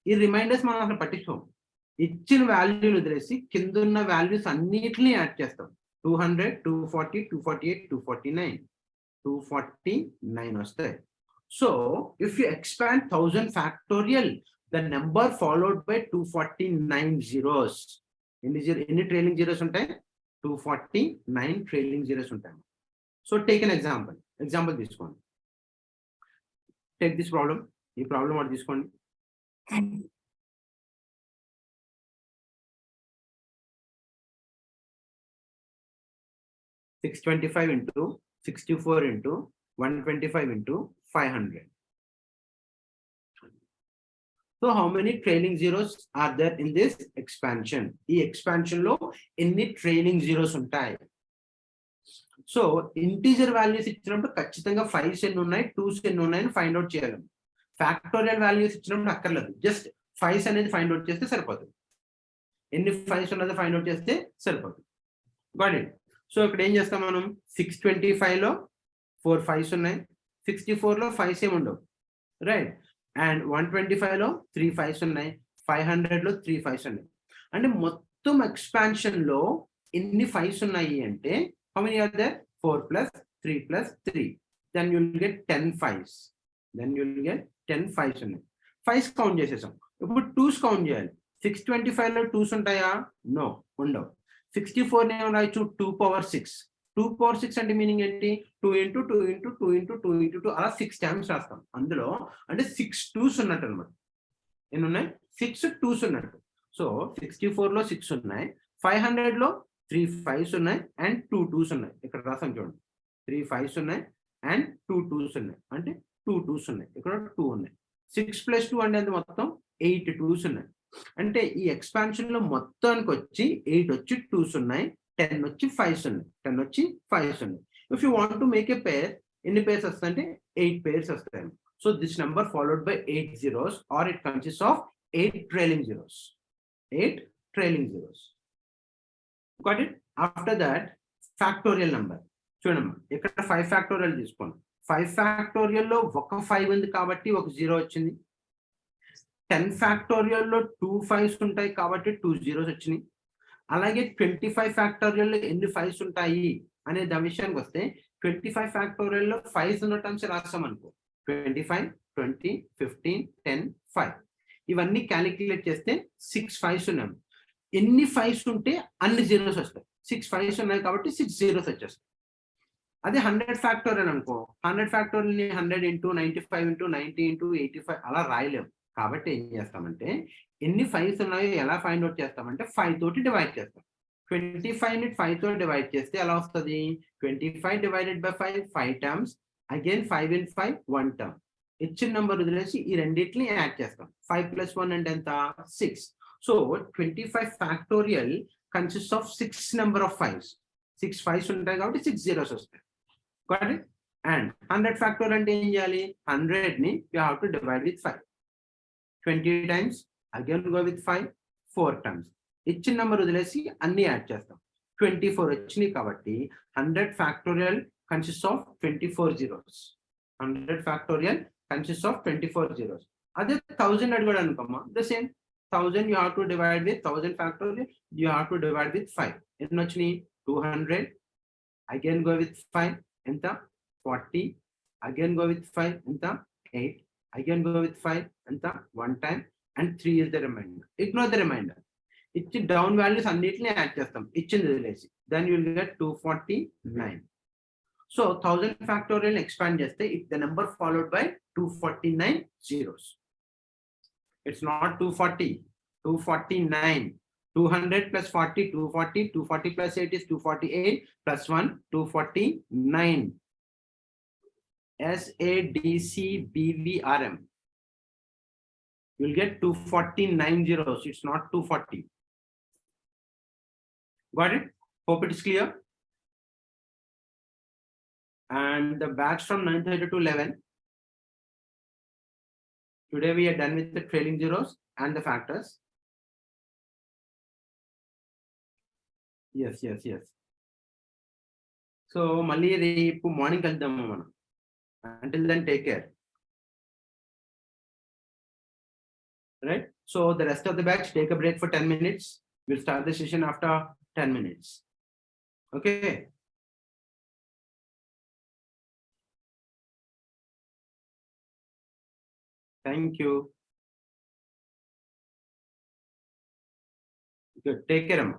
ఈ రిమైండర్స్ మనం అసలు పట్టించుకోం. ఇచ్చిన వాల్యూని వదిలేసి కిందున్న వాల్యూస్ అన్నిటిని యాడ్ చేస్తాం. 200 240 248 249 249 వస్తాయి. So if you expand 1000 factorial, the number followed by 249 zeros. ఎన్ని ట్రైలింగ్ జీరోస్ ఉంటాయి? 249 ట్రైలింగ్ జీరోస్ ఉంటాయి. సో టేక్ ఎన్ ఎగ్జాంపుల్ తీసుకోండి. Take this problem. ఈ ప్రాబ్లం ఒకటి తీసుకోండి. $625 into 64 into 125 into 500. So how many trailing zeros are there in this expansion? ఈ expansion లో ఎన్ని ట్రైలింగ్ జీరోస్ ఉంటాయి? సో ఇంటీజర్ వాల్యూస్ ఇచ్చినప్పుడు ఖచ్చితంగా 5s ఎన్ని ఉన్నాయి, 2s ఎన్ని ఉన్నాయని ఫైండ్ అవుట్ చేయాలి. ఫ్యాక్టోరియల్ వాల్యూస్ ఇచ్చినప్పుడు అక్కర్లేదు, జస్ట్ 5s అనేది ఫైండ్ అవుట్ చేస్తే సరిపోతుంది. ఎన్ని 5s ఉన్నదో ఫైండ్ అవుట్ చేస్తే సరిపోతుంది. Got it? సో ఇక్కడ ఏం చేస్తాం మనం? 625 లో 4 5s ఉన్నాయి. 64 లో 5s ఏమి ఉండవు, రైట్? అండ్ 125 లో 3 5s ఉన్నాయి. 500 లో 3 5s ఉన్నాయి. అంటే మొత్తం ఎక్స్పాన్షన్ లో ఎన్ని 5s ఉన్నాయి అంటే how many are there? 4 plus 3 plus 3. Then you will get 10 5s. ఉన్నాయి. 5s కౌంట్ చేసేసాం. ఇప్పుడు 2s కౌంట్ చేయాలి. 625 లో 2s ఉంటాయా? నో, ఉండవు. 64 ఏమో రాయొచ్చు 2 power 6. 2 power 6 అంటే మీనింగ్ ఏంటి? 2 into 2 into 2 into 2 into 2 అలా 6 టైమ్స్ రాస్తాం. అందులో అంటే 6 2s ఉన్నట్టు అనమాట. ఎన్ని ఉన్నాయి? 6 2s ఉన్నట్టు. సో 64 లో 6 ఉన్నాయి, 500 లో 3 5s ఉన్నాయి అండ్ 2 2s ఉన్నాయి. ఇక్కడ రాసాం చూడండి, 3 5s ఉన్నాయి అండ్ 2 2s ఉన్నాయి, అంటే 2 2s ఉన్నాయి, ఇక్కడ 2 ఉన్నాయి. 6 plus 2 అంటే మొత్తం 8 2s ఉన్నాయి. అంటే ఈ ఎక్స్పాన్షన్ లో మొత్తానికి వచ్చి 8 వచ్చి 2s ఉన్నాయి, 10 వచ్చి 5s ఉన్నాయి, 10 వచ్చి 5s ఉన్నాయి. If you want to make a pair, ఎన్ని పేర్స్ వస్తాయంటే 8 పేర్స్ వస్తాయి. So this number followed by 8 zeros or it consists of 8 trailing zeros. 8 trailing zeros. Got it? After that, factorial number. చూడమ్మా, ఇక్కడ 5 factorial తీసుకోండి. 5 factorial లో ఒక 5 ఉంది కాబట్టి ఒక 0 వచ్చింది. 10 factorial లో 2 5s ఉంటాయి కాబట్టి 2 zeros వచ్చినాయి. అలాగే 25 factorial లో ఎన్ని 5s ఉంటాయి అనే దాని విషయానికి వస్తే 25 factorial లో 5s ఉన్న టర్మ్స్ రాస్తాం అనుకో. 25 20 15 10 5 ఇవన్నీ క్యాలిక్యులేట్ చేస్తే 6 5s ఉన్నాయి. ఎన్ని 5s ఉంటే అన్ని zeros వస్తాయి. 6 5s ఉన్నాయి కాబట్టి 6 zeros వచ్చేస్తాయి. అదే 100 factorial అనుకో, 100 factorial ని 100 into 95 into 90 into 85 అలా రాయలేము. కాబట్టి ఏం చేస్తామంటే ఎన్ని 5s ఉన్నాయో ఎలా ఫైండ్ అవుట్ చేస్తామంటే 5 తోటి డివైడ్ చేస్తాం. 25 ని 5 తో డివైడ్ చేస్తే ఎలా వస్తుంది? 25 divided by 5 5 terms, again 5 in 5 1 term. ఇచ్చిన నెంబర్ వదిలేసి ఈ రెండింటిని యాడ్ చేస్తాం. 5 plus 1 అంటే ఎంత? 6. So 25 factorial consists of 6 number of 5s. 6 5s ఉంటాయి కాబట్టి 6 zeros వస్తాయి. Got it? And 100 factorial అంటే ఏం చేయాలి? 100 ని you have to divide with 5. 20 times, again go with 5, 4 times. ఇచ్చిన నెంబర్ వదిలేసి అన్ని యాడ్ చేస్తాం. 24 వచ్చినాయి కాబట్టి 100 factorial consists of 24 zeros. 100 factorial consists of 24 zeros. అదే 1000 అడిగాడు అనుకోమ్మా, the same. 1000 you have to divide with 1000 factorial, you have to divide with 5. ఎన్ని వచ్చినాయి? 200, again go with 5, ఎంత? 40, again go with 5, ఎంత? 8, again go with 5, ఎంత? 1 time, and 3 is the remainder. Ignore the remainder. ఇచ్చి down values అన్నిటిని add చేస్తాం ఇచ్చింది వదిలేసి. Then you will get 249. So 1000 factorial expand చేస్తే the number followed by 249 zeros. It's not 240, 249. 200 plus 40, 240, 240 plus 8 is 248, plus 1, 249. SADCBVRM. You'll get 249 zeros. It's not 240. Got it? Hope it is clear. And the batch from 9:30 to 11. Today we are done with the trailing zeros and the factors. Yes. So mali repu morning kaldamu manam. Until then, take care. Right? So the rest of the batch, take a break for 10 minutes. We'll start the session after 10 minutes. Okay. Thank you. Good. Take care, Amma.